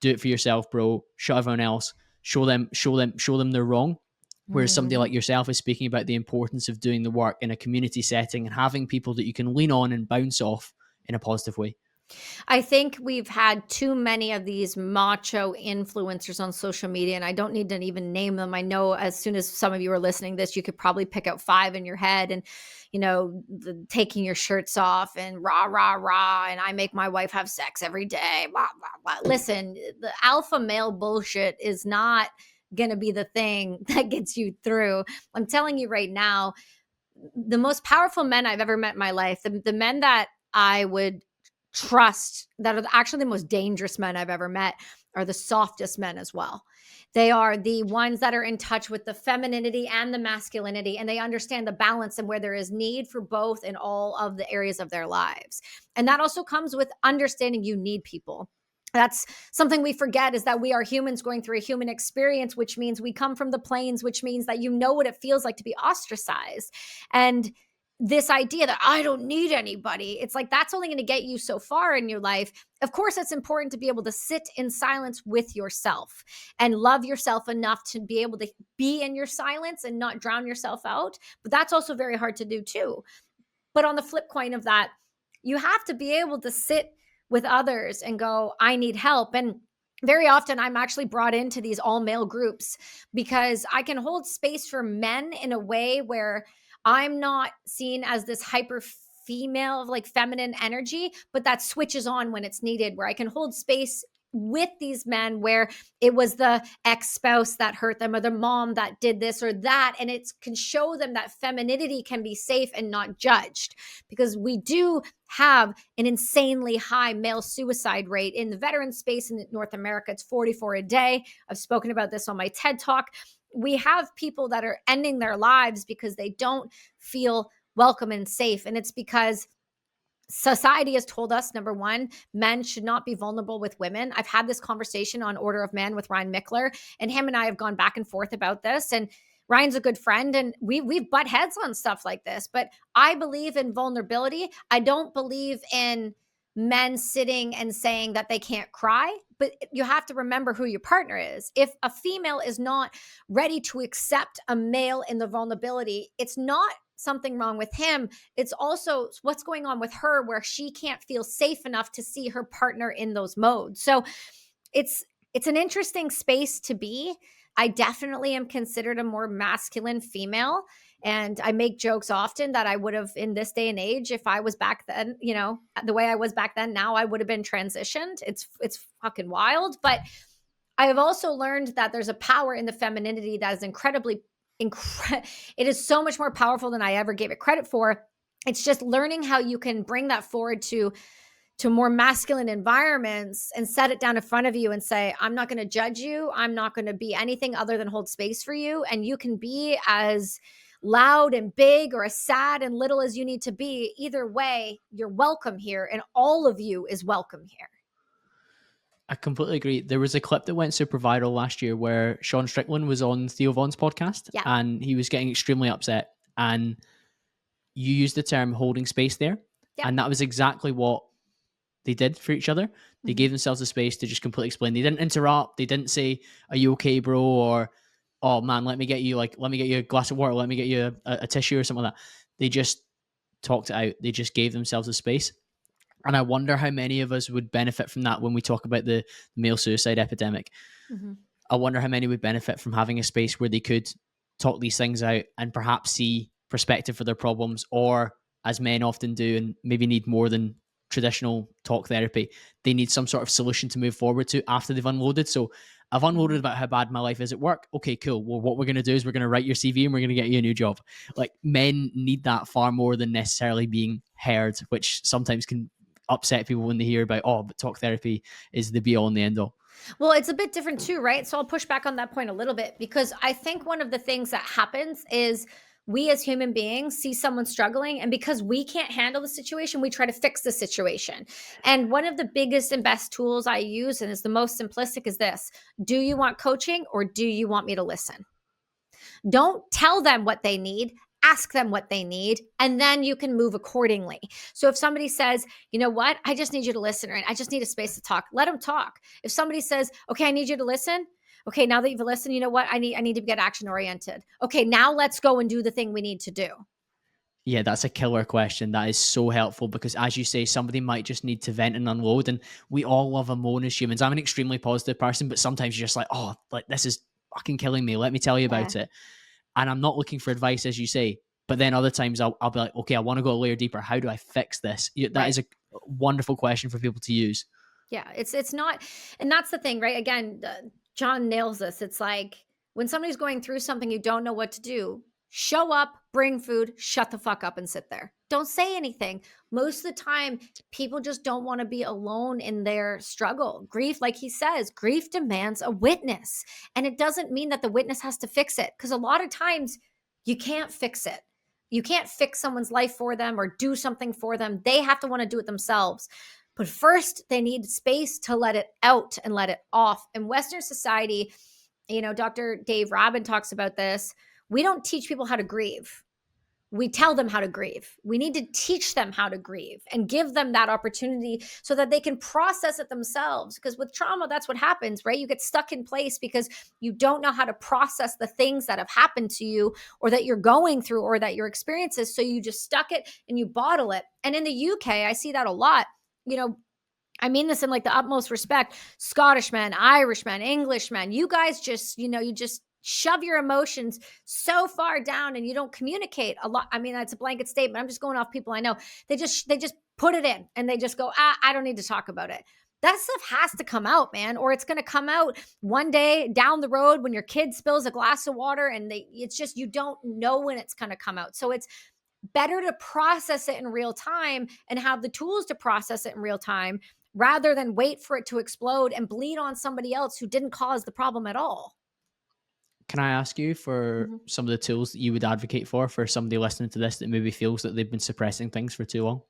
do it for yourself, bro. Shut everyone else. Show them they're wrong. Whereas somebody Mhm. like yourself is speaking about the importance of doing the work in a community setting and having people that you can lean on and bounce off in a positive way. I think we've had too many of these macho influencers on social media, and I don't need to even name them. I know as soon as some of you are listening to this, you could probably pick out 5 in your head, and taking your shirts off and rah rah rah, and I make my wife have sex every day. Blah blah blah. Listen, the alpha male bullshit is not going to be the thing that gets you through. I'm telling you right now, the most powerful men I've ever met in my life, the men that I would trust, that are actually the most dangerous men I've ever met, are the softest men as well. They are the ones that are in touch with the femininity and the masculinity, and they understand the balance and where there is need for both in all of the areas of their lives. And that also comes with understanding you need people. That's something we forget, is that we are humans going through a human experience, which means we come from the plains, which means that you know what it feels like to be ostracized. And this idea that I don't need anybody, it's like that's only going to get you so far in your life. Of course, it's important to be able to sit in silence with yourself and love yourself enough to be able to be in your silence and not drown yourself out. But that's also very hard to do too. But on the flip coin of that, you have to be able to sit with others and go, I need help. And very often I'm actually brought into these all male groups because I can hold space for men in a way where I'm not seen as this hyper female, like feminine energy, but that switches on when it's needed, where I can hold space with these men where it was the ex-spouse that hurt them or the mom that did this or that, and it can show them that femininity can be safe and not judged, because we do have an insanely high male suicide rate in the veteran space in North America. It's 44 a day. I've spoken about this on my TED Talk. We have people that are ending their lives because they don't feel welcome and safe, and it's because society has told us, number one, men should not be vulnerable with women. I've had this conversation on Order of Man with Ryan Mickler, and him and I have gone back and forth about this. And Ryan's a good friend, and we've butt heads on stuff like this. But I believe in vulnerability. I don't believe in men sitting and saying that they can't cry. But you have to remember who your partner is. If a female is not ready to accept a male in the vulnerability, it's not something wrong with him. It's also what's going on with her, where she can't feel safe enough to see her partner in those modes. So it's an interesting space to be. I definitely am considered a more masculine female, and I make jokes often that I would have, in this day and age, if I was back then, the way I was back then, now I would have been transitioned. It's fucking wild. But I have also learned that there's a power in the femininity that is it is so much more powerful than I ever gave it credit for. It's just learning how you can bring that forward to more masculine environments and set it down in front of you and say, I'm not going to judge you. I'm not going to be anything other than hold space for you. And you can be as loud and big or as sad and little as you need to be. Either way, you're welcome here, and all of you is welcome here. I completely agree. There was a clip that went super viral last year where Sean Strickland was on Theo Vaughn's podcast, Yeah. and he was getting extremely upset. And you used the term holding space there. Yeah. And that was exactly what they did for each other. They Mhm. gave themselves a space to just completely explain. They didn't interrupt. They didn't say, "Are you okay, bro?" Or, "Oh man, let me get you a glass of water. Let me get you a tissue or something like that." They just talked it out. They just gave themselves a space. And I wonder how many of us would benefit from that when we talk about the male suicide epidemic. Mm-hmm. I wonder how many would benefit from having a space where they could talk these things out and perhaps see perspective for their problems, or as men often do and maybe need more than traditional talk therapy, they need some sort of solution to move forward to after they've unloaded. So I've unloaded about how bad my life is at work. Okay, cool. Well, what we're going to do is we're going to write your CV and we're going to get you a new job. Like, men need that far more than necessarily being heard, which sometimes can upset people when they hear about, oh, but talk therapy is the be all and the end all. Well, it's a bit different too, right? So I'll push back on that point a little bit, because I think one of the things that happens is we as human beings see someone struggling, and because we can't handle the situation, we try to fix the situation. And one of the biggest and best tools I use, and is the most simplistic, is this: do you want coaching or do you want me to listen? Don't tell them what they need. ask them what they need, and then you can move accordingly. So if somebody says, you know what, I just need you to listen, right? I just need a space to talk, let them talk. If somebody says, okay, I need you to listen. Okay, now that you've listened, you know what? I need to get action oriented. Okay, now let's go and do the thing we need to do. Yeah, that's a killer question. That is so helpful because, as you say, somebody might just need to vent and unload. And we all love a moan as humans. I'm an extremely positive person, but sometimes you're just like, oh, like this is fucking killing me. Let me tell you Yeah. about it. And I'm not looking for advice, as you say. But then other times I'll be like, okay, I want to go a layer deeper. How do I fix this? That Right. is a wonderful question for people to use. Yeah, it's not, and that's the thing, right? Again, John nails this. It's like when somebody's going through something you don't know what to do, show up, bring food, shut the fuck up and sit there. Don't say anything. Most of the time, people just don't want to be alone in their struggle. Grief, like he says, grief demands a witness. And it doesn't mean that the witness has to fix it, because a lot of times you can't fix it. You can't fix someone's life for them or do something for them. They have to want to do it themselves. But first, they need space to let it out and let it off. In Western society, Dr. Dave Rabin talks about this. We don't teach people how to grieve. We tell them how to grieve. We need to teach them how to grieve and give them that opportunity so that they can process it themselves. Because with trauma, that's what happens, right? You get stuck in place because you don't know how to process the things that have happened to you or that you're going through or that your experiences. So you just stuck it and you bottle it. And in the UK, I see that a lot. I mean this in like the utmost respect. Scottish men, Irish men, English men, you guys just, you just shove your emotions so far down and you don't communicate a lot. I mean, that's a blanket statement. I'm just going off people I know. They just put it in and they just go, I don't need to talk about it. That stuff has to come out, man, or it's going to come out one day down the road when your kid spills a glass of water and it's just, you don't know when it's going to come out. So it's better to process it in real time and have the tools to process it in real time rather than wait for it to explode and bleed on somebody else who didn't cause the problem at all. Can I ask you for Mhm. some of the tools that you would advocate for somebody listening to this that maybe feels that they've been suppressing things for too long?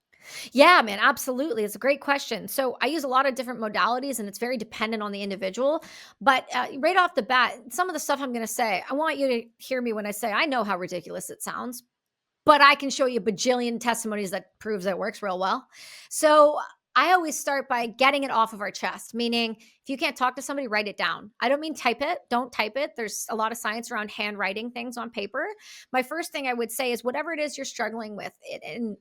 Yeah, man, absolutely. It's a great question. So I use a lot of different modalities and it's very dependent on the individual. But right off the bat, some of the stuff I'm going to say, I want you to hear me when I say I know how ridiculous it sounds, but I can show you a bajillion testimonies that proves that it works real well. So I always start by getting it off of our chest, meaning if you can't talk to somebody, write it down. I don't mean type it. Don't type it. There's a lot of science around handwriting things on paper. My first thing I would say is whatever it is you're struggling with, and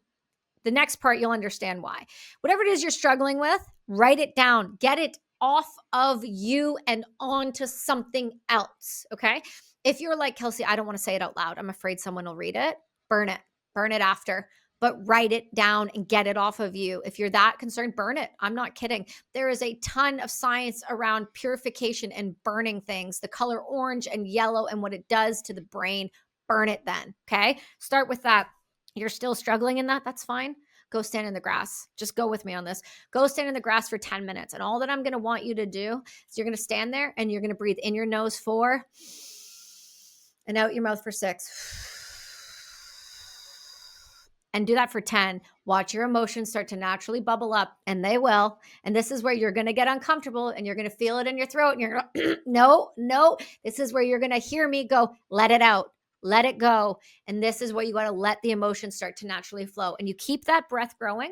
the next part, you'll understand why. Whatever it is you're struggling with, write it down. Get it off of you and onto something else. Okay. If you're like, Kelsi, I don't want to say it out loud, I'm afraid someone will read it, burn it after, but write it down and get it off of you. If you're that concerned, burn it. I'm not kidding. There is a ton of science around purification and burning things, the color orange and yellow and what it does to the brain. Burn it then. Okay. Start with that. You're still struggling in that, that's fine. Go stand in the grass. Just go with me on this. Go stand in the grass for 10 minutes. And all that I'm going to want you to do is you're going to stand there and you're going to breathe in your nose 4 and out your mouth for 6. And do that for 10. Watch your emotions start to naturally bubble up, and they will. And this is where you're going to get uncomfortable and you're going to feel it in your throat. And you're going to, no. This is where you're going to hear me go, let it out. Let it go. And this is where you got to let the emotions start to naturally flow. And you keep that breath going.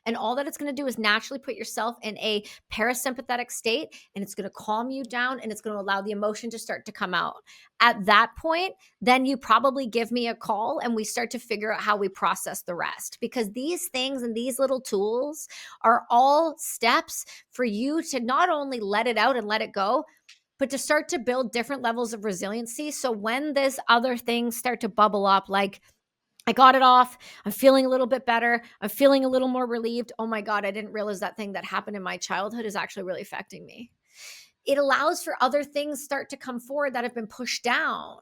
And all that it's going to do is naturally put yourself in a parasympathetic state, and it's going to calm you down, and it's going to allow the emotion to start to come out. At that point, then you probably give me a call and we start to figure out how we process the rest, because these things and these little tools are all steps for you to not only let it out and let it go, but to start to build different levels of resiliency. So when this other things start to bubble up, like I got it off, I'm feeling a little bit better, I'm feeling a little more relieved. Oh my God, I didn't realize that thing that happened in my childhood is actually really affecting me. It allows for other things start to come forward that have been pushed down.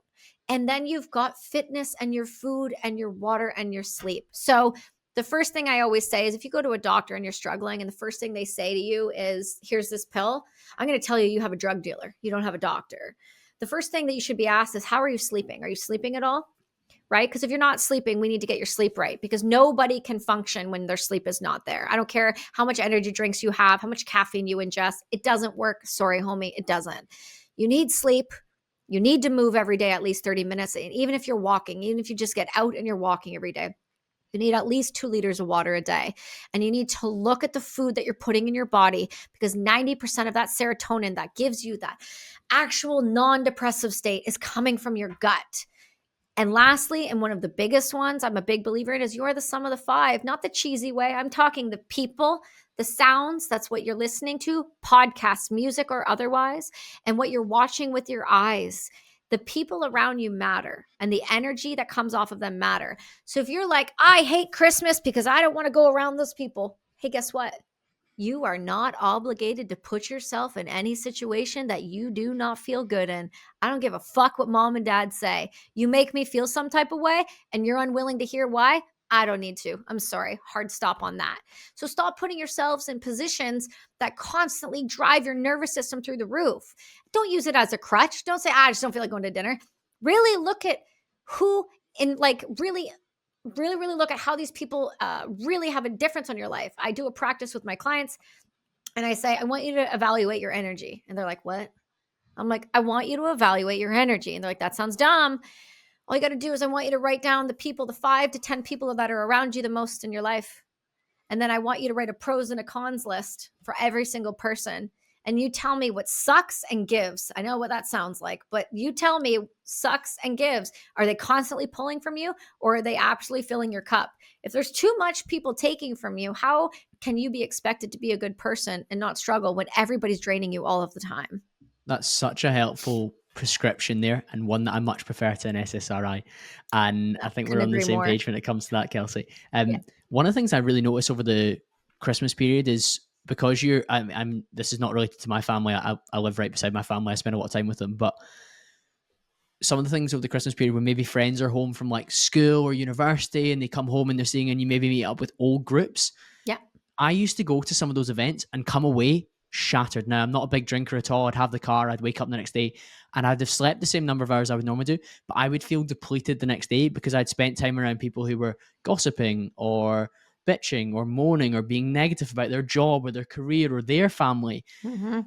And then you've got fitness and your food and your water and your sleep. So the first thing I always say is if you go to a doctor and you're struggling and the first thing they say to you is, here's this pill, I'm going to tell you, you have a drug dealer. You don't have a doctor. The first thing that you should be asked is, how are you sleeping? Are you sleeping at all? Right? Because if you're not sleeping, we need to get your sleep right, because nobody can function when their sleep is not there. I don't care how much energy drinks you have, how much caffeine you ingest. It doesn't work. Sorry, homie, it doesn't. You need sleep. You need to move every day at least 30 minutes. And even if you're walking, even if you just get out and you're walking every day, you need at least 2 liters of water a day. And you need to look at the food that you're putting in your body, because 90% of that serotonin that gives you that actual non-depressive state is coming from your gut. And lastly, and one of the biggest ones I'm a big believer in, is you're the sum of the five, not the cheesy way. I'm talking the people, the sounds, that's what you're listening to, podcasts, music or otherwise, and what you're watching with your eyes. The people around you matter, and the energy that comes off of them matter. So if you're like, I hate Christmas because I don't want to go around those people, hey, guess what? You are not obligated to put yourself in any situation that you do not feel good in. I don't give a fuck what mom and dad say. You make me feel some type of way and you're unwilling to hear why. I don't need to. I'm sorry. Hard stop on that. So stop putting yourselves in positions that constantly drive your nervous system through the roof. Don't use it as a crutch. Don't say, I just don't feel like going to dinner. Really look at who in like really look at how these people really have a difference on your life. I do a practice with my clients and I say, I want you to evaluate your energy. And they're like, what? I'm like, I want you to evaluate your energy. And they're like, that sounds dumb. All you got to do is I want you to write down the people, the 5 to 10 people that are around you the most in your life. And then I want you to write a pros and a cons list for every single person. And you tell me what sucks and gives. I know what that sounds like, but you tell me sucks and gives. Are they constantly pulling from you, or are they actually filling your cup? If there's too much people taking from you, how can you be expected to be a good person and not struggle when everybody's draining you all of the time? That's such a helpful prescription there, and one that I much prefer to an SSRI. And I think we're Couldn't on the agree same more. page when it comes to that, Kelsi. Yeah. One of the things I really noticed over the Christmas period is, because I'm this is not related to my family. I live right beside my family. I spend a lot of time with them. But some of the things over the Christmas period, when maybe friends are home from like school or university and they come home and they're seeing, and you maybe meet up with old groups. Yeah. I used to go to some of those events and come away shattered. Now, I'm not a big drinker at all. I'd have the car, I'd wake up the next day, and I'd have slept the same number of hours I would normally do, but I would feel depleted the next day because I'd spent time around people who were gossiping or bitching or moaning or being negative about their job or their career or their family. Mm-hmm.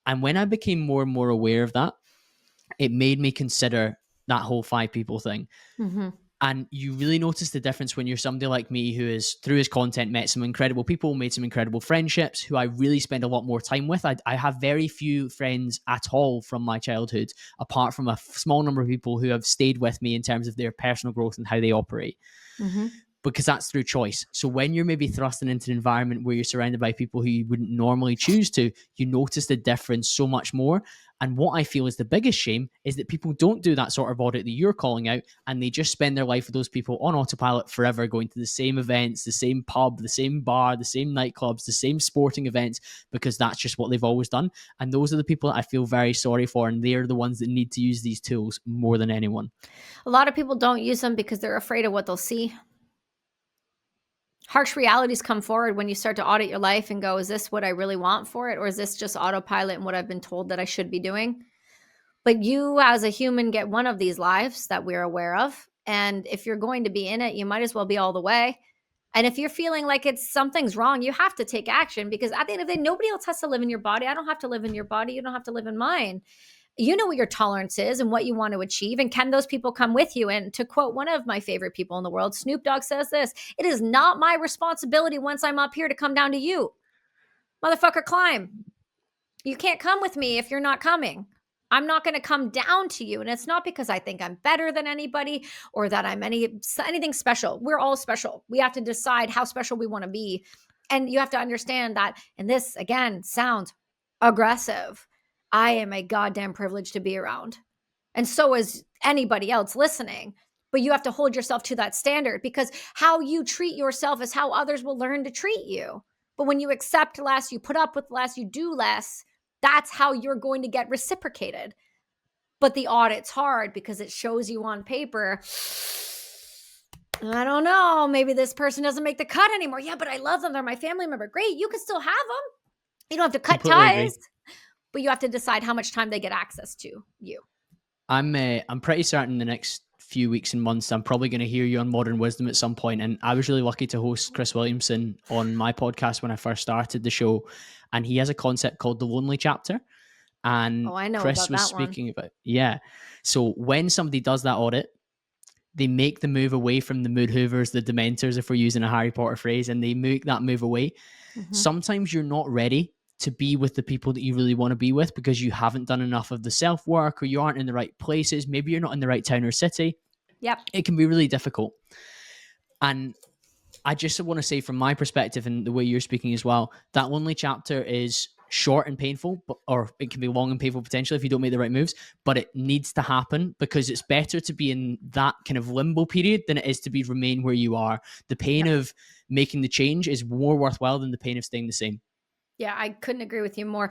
And when I became more and more aware of that, it made me consider that whole 5 people thing. Mm-hmm. And you really notice the difference when you're somebody like me who has, through his content, met some incredible people, made some incredible friendships, who I really spend a lot more time with. I have very few friends at all from my childhood, apart from a small number of people who have stayed with me in terms of their personal growth and how they operate. Mm-hmm. Because that's through choice. So when you're maybe thrusting into an environment where you're surrounded by people who you wouldn't normally choose to, you notice the difference so much more. And what I feel is the biggest shame is that people don't do that sort of audit that you're calling out, and they just spend their life with those people on autopilot forever, going to the same events, the same pub, the same bar, the same nightclubs, the same sporting events, because that's just what they've always done. And those are the people that I feel very sorry for, and they're the ones that need to use these tools more than anyone. A lot of people don't use them because they're afraid of what they'll see. Harsh realities come forward when you start to audit your life and go, is this what I really want for it? Or is this just autopilot and what I've been told that I should be doing? But you as a human get one of these lives that we're aware of. And if you're going to be in it, you might as well be all the way. And if you're feeling like it's something's wrong, you have to take action, because at the end of the day, nobody else has to live in your body. I don't have to live in your body. You don't have to live in mine. You know what your tolerance is and what you want to achieve. And can those people come with you? And to quote one of my favorite people in the world, Snoop Dogg says this: it is not my responsibility once I'm up here to come down to you. Motherfucker, climb. You can't come with me if you're not coming. I'm not going to come down to you. And it's not because I think I'm better than anybody or that I'm anything special. We're all special. We have to decide how special we want to be. And you have to understand that, and this again sounds aggressive, I am a goddamn privilege to be around. And so is anybody else listening. But you have to hold yourself to that standard, because how you treat yourself is how others will learn to treat you. But when you accept less, you put up with less, you do less, that's how you're going to get reciprocated. But the audit's hard because it shows you on paper, I don't know, maybe this person doesn't make the cut anymore. Yeah, but I love them. They're my family member. Great. You can still have them. You don't have to cut Completely ties. agree. But you have to decide how much time they get access to you. I'm pretty certain the next few weeks and months I'm probably going to hear you on Modern Wisdom at some point. And I was really lucky to host Chris Williamson on my podcast when I first started the show, and he has a concept called the lonely chapter. And Oh, I know Chris about was that one. speaking about, yeah. So when somebody does that audit, they make the move away from the mood hoovers, the dementors, if we're using a Harry Potter phrase, and they make that move away. Mhm. Sometimes you're not ready to be with the people that you really want to be with because you haven't done enough of the self work, or you aren't in the right places. Maybe you're not in the right town or city. Yep. It can be really difficult. And I just want to say, from my perspective and the way you're speaking as well, that lonely chapter is short and painful, or it can be long and painful potentially if you don't make the right moves, but it needs to happen because it's better to be in that kind of limbo period than it is to be remain where you are. The pain Yep. of making the change is more worthwhile than the pain of staying the same. Yeah, I couldn't agree with you more.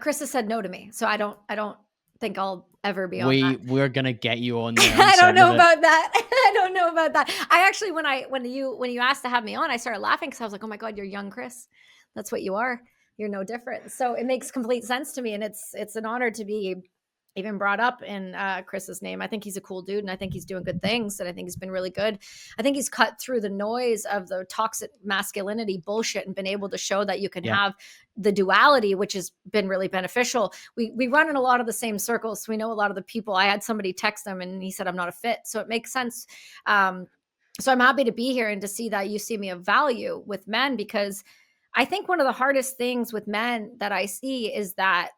Chris has said no to me, so I don't think I'll ever be on that. We're gonna get you on there. I'm I don't certain of know it. about that. I don't know about that. I actually, when you asked to have me on, I started laughing because I was like, "Oh my god, you're young, Chris. That's what you are. You're no different." So it makes complete sense to me, and it's an honor to be even brought up in Chris's name. I think he's a cool dude, and I think he's doing good things, and I think he's been really good. I think he's cut through the noise of the toxic masculinity bullshit and been able to show that you can Yeah. have the duality, which has been really beneficial. We run in a lot of the same circles, so we know a lot of the people. I had somebody text him, and he said I'm not a fit, so it makes sense. Um, so I'm happy to be here and to see that you see me of value with men, because I think one of the hardest things with men that I see is that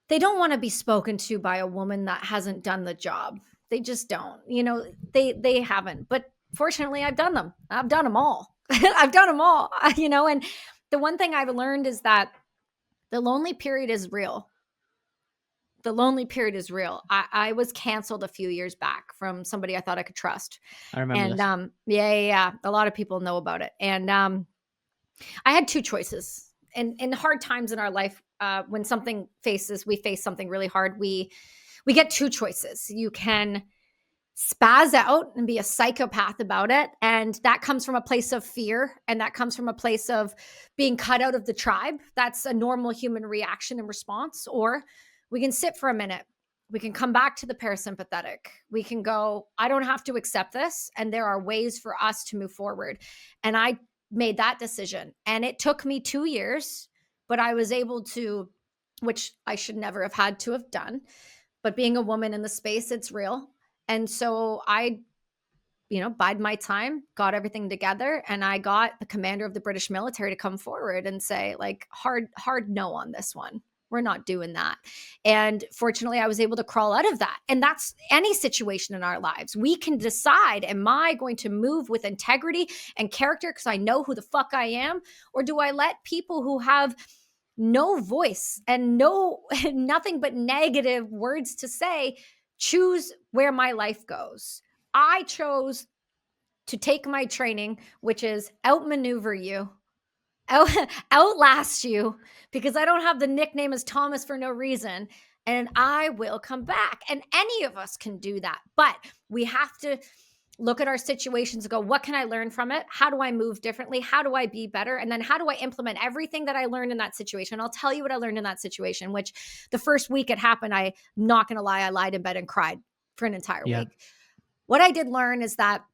they don't want to be spoken to by a woman that hasn't done the job. They just don't. They haven't. But fortunately, I've done them. I've done them all. I've done them all. And the one thing I've learned is that the lonely period is real. The lonely period is real. I was canceled a few years back from somebody I thought I could trust. I remember And this. yeah. A lot of people know about it. And I had two choices. And in hard times in our life, when we face something really hard, we get two choices. You can spaz out and be a psychopath about it, and that comes from a place of fear, and that comes from a place of being cut out of the tribe. That's a normal human reaction and response. Or we can sit for a minute. We can come back to the parasympathetic. We can go, I don't have to accept this, and there are ways for us to move forward. And I made that decision, and it took me 2 years, but I was able to, which I should never have had to have done. But being a woman in the space, it's real. And so I, bide my time, got everything together, and I got the commander of the British military to come forward and say, like, hard no on this one. We're not doing that. And fortunately, I was able to crawl out of that. And that's any situation in our lives. We can decide, am I going to move with integrity and character because I know who the fuck I am? Or do I let people who have no voice and no nothing but negative words to say choose where my life goes? I chose to take my training, which is outmaneuver you, out, outlast you, because I don't have the nickname as Thomas for no reason. And I will come back. And any of us can do that. But we have to look at our situations and go, what can I learn from it? How do I move differently? How do I be better? And then how do I implement everything that I learned in that situation? I'll tell you what I learned in that situation, which the first week it happened, I'm not going to lie, I lied in bed and cried for an entire Yeah. week. What I did learn is that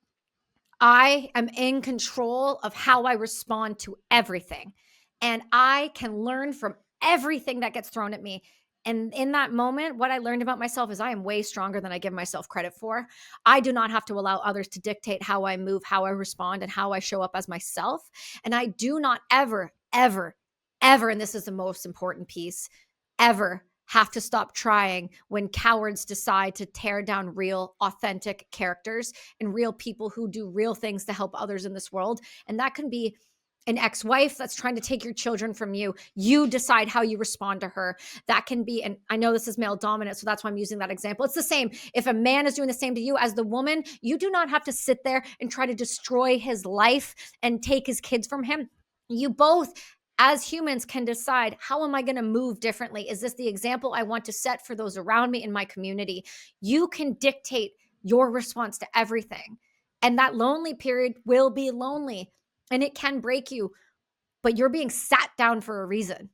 I am in control of how I respond to everything. And I can learn from everything that gets thrown at me. And in that moment, what I learned about myself is I am way stronger than I give myself credit for. I do not have to allow others to dictate how I move, how I respond, and how I show up as myself. And I do not ever, ever, ever, and this is the most important piece, ever have to stop trying when cowards decide to tear down real, authentic characters and real people who do real things to help others in this world. And that can be an ex-wife that's trying to take your children from you. You decide how you respond to her. That can be, and I know this is male dominant, so that's why I'm using that example. It's the same. If a man is doing the same to you as the woman, you do not have to sit there and try to destroy his life and take his kids from him. You both, as humans, can decide, how am I going to move differently? Is this the example I want to set for those around me in my community? You can dictate your response to everything. And that lonely period will be lonely and it can break you, but you're being sat down for a reason.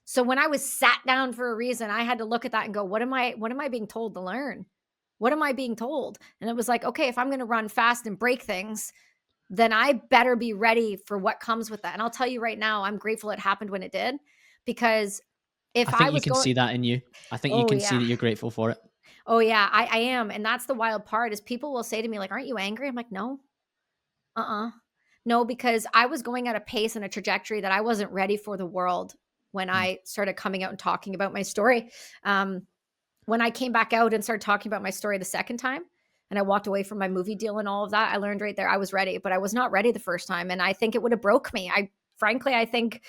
So when I was sat down for a reason, I had to look at that and go, what am I being told to learn? What am I being told? And it was like, okay, if I'm going to run fast and break things, then I better be ready for what comes with that. And I'll tell you right now, I'm grateful it happened when it did, because I If think I you was can going, see that in you. I think you oh can see yeah. that you're grateful for it. Oh yeah, I am. And that's the wild part is people will say to me like, "Aren't you angry?" I'm like, "No. Uh-uh. No, because I was going at a pace and a trajectory that I wasn't ready for the world when Mm. I started coming out and talking about my story. Um, when I came back out and started talking about my story the second time, and I walked away from my movie deal and all of that, I learned right there I was ready, but I was not ready the first time, and I think it would have broke me. I think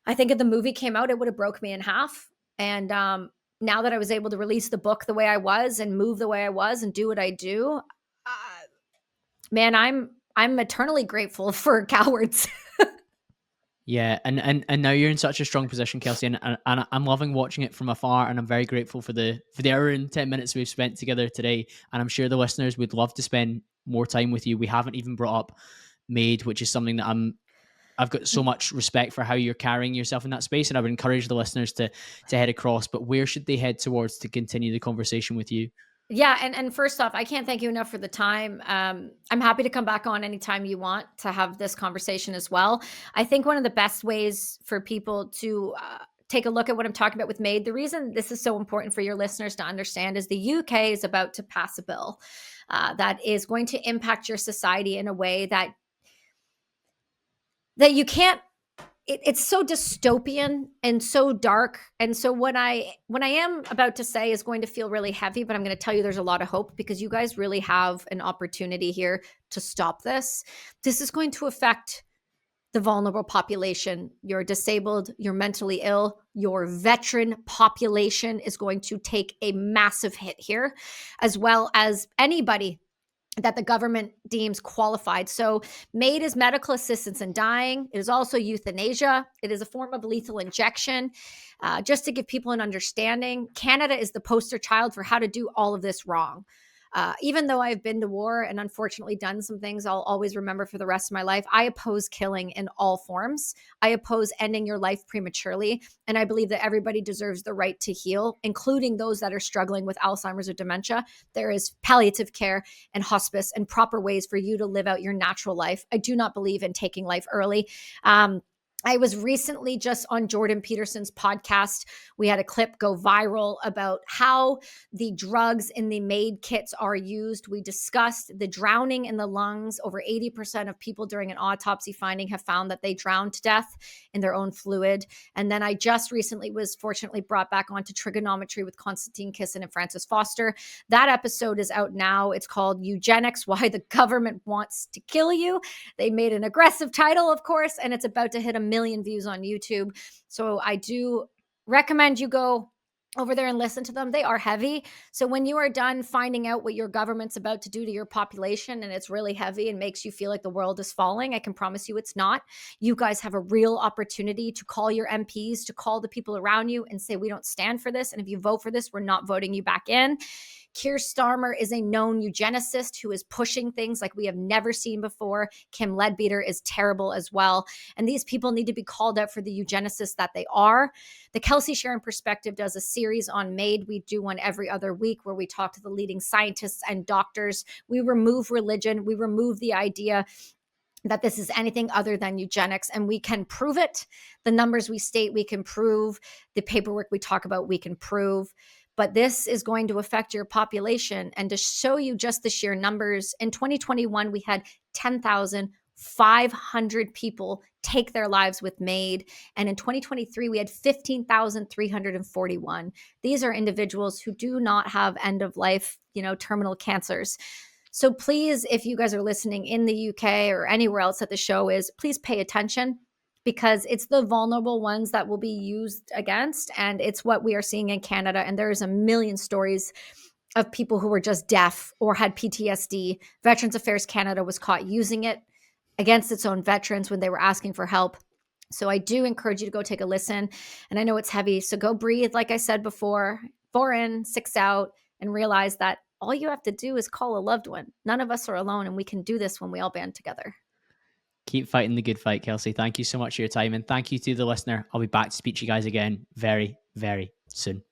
if the movie came out, it would have broke me in half. And now that I was able to release the book the way I was and move the way I was and do what I do, uh, man, I'm eternally grateful for cowards. Yeah, and now you're in such a strong position, Kelsi, and I'm loving watching it from afar, and I'm very grateful for the hour and 10 minutes we've spent together today, and I'm sure the listeners would love to spend more time with you. We haven't even brought up MAID, which is something that I've got so much respect for how you're carrying yourself in that space, and I would encourage the listeners to head across. But where should they head towards to continue the conversation with you? Yeah, and first off, I can't thank you enough for the time. I'm happy to come back on anytime you want to have this conversation as well. I think one of the best ways for people to take a look at what I'm talking about with MAID, the reason this is so important for your listeners to understand is the UK is about to pass a bill that is going to impact your society in a way that you can't it's so dystopian and so dark. And so what I am about to say is going to feel really heavy, but I'm going to tell you there's a lot of hope because you guys really have an opportunity here to stop this. This is going to affect the vulnerable population. You're disabled, you're mentally ill, your veteran population is going to take a massive hit here, as well as anybody that the government deems qualified. So, MAID is medical assistance in dying. It is also euthanasia. It is a form of lethal injection. Just to give people an understanding, Canada is the poster child for how to do all of this wrong. Even though I've been to war and unfortunately done some things I'll always remember for the rest of my life, I oppose killing in all forms. I oppose ending your life prematurely. And I believe that everybody deserves the right to heal, including those that are struggling with Alzheimer's or dementia. There is palliative care and hospice and proper ways for you to live out your natural life. I do not believe in taking life early. I was recently just on Jordan Peterson's podcast. We had a clip go viral about how the drugs in the MAID kits are used. We discussed the drowning in the lungs. Over 80% of people during an autopsy finding have found that they drowned to death in their own fluid. And then I just recently was fortunately brought back onto trigonometry with Constantine Kissin and Francis Foster. That episode is out now. It's called Eugenics: Why the Government Wants to Kill You. They made an aggressive title, of course, and it's about to hit 1 million views on YouTube. So I do recommend you go over there and listen to them. They are heavy. So when you are done finding out what your government's about to do to your population and it's really heavy and makes you feel like the world is falling, I can promise you it's not. You guys have a real opportunity to call your MPs, to call the people around you and say, we don't stand for this. And if you vote for this, we're not voting you back in. Keir Starmer is a known eugenicist who is pushing things like we have never seen before. Kim Leadbeater is terrible as well. And these people need to be called out for the eugenicists that they are. The Kelsi Sheren Perspective does a series on MAID. We do one every other week where we talk to the leading scientists and doctors. We remove religion. We remove the idea that this is anything other than eugenics, and we can prove it. The numbers we state, we can prove. The paperwork we talk about, we can prove. But this is going to affect your population. And to show you just the sheer numbers, in 2021, we had 10,500 people take their lives with MAID. And in 2023, we had 15,341. These are individuals who do not have end of life, terminal cancers. So please, if you guys are listening in the UK or anywhere else that the show is, please pay attention because it's the vulnerable ones that will be used against. And it's what we are seeing in Canada. And there's 1 million stories of people who were just deaf or had PTSD. Veterans Affairs Canada was caught using it against its own veterans when they were asking for help. So I do encourage you to go take a listen. And I know it's heavy. So go breathe, like I said before, 4 in, 6 out, and realize that all you have to do is call a loved one. None of us are alone, and we can do this when we all band together. Keep fighting the good fight, Kelsi. Thank you so much for your time. And thank you to the listener. I'll be back to speak to you guys again very, very soon.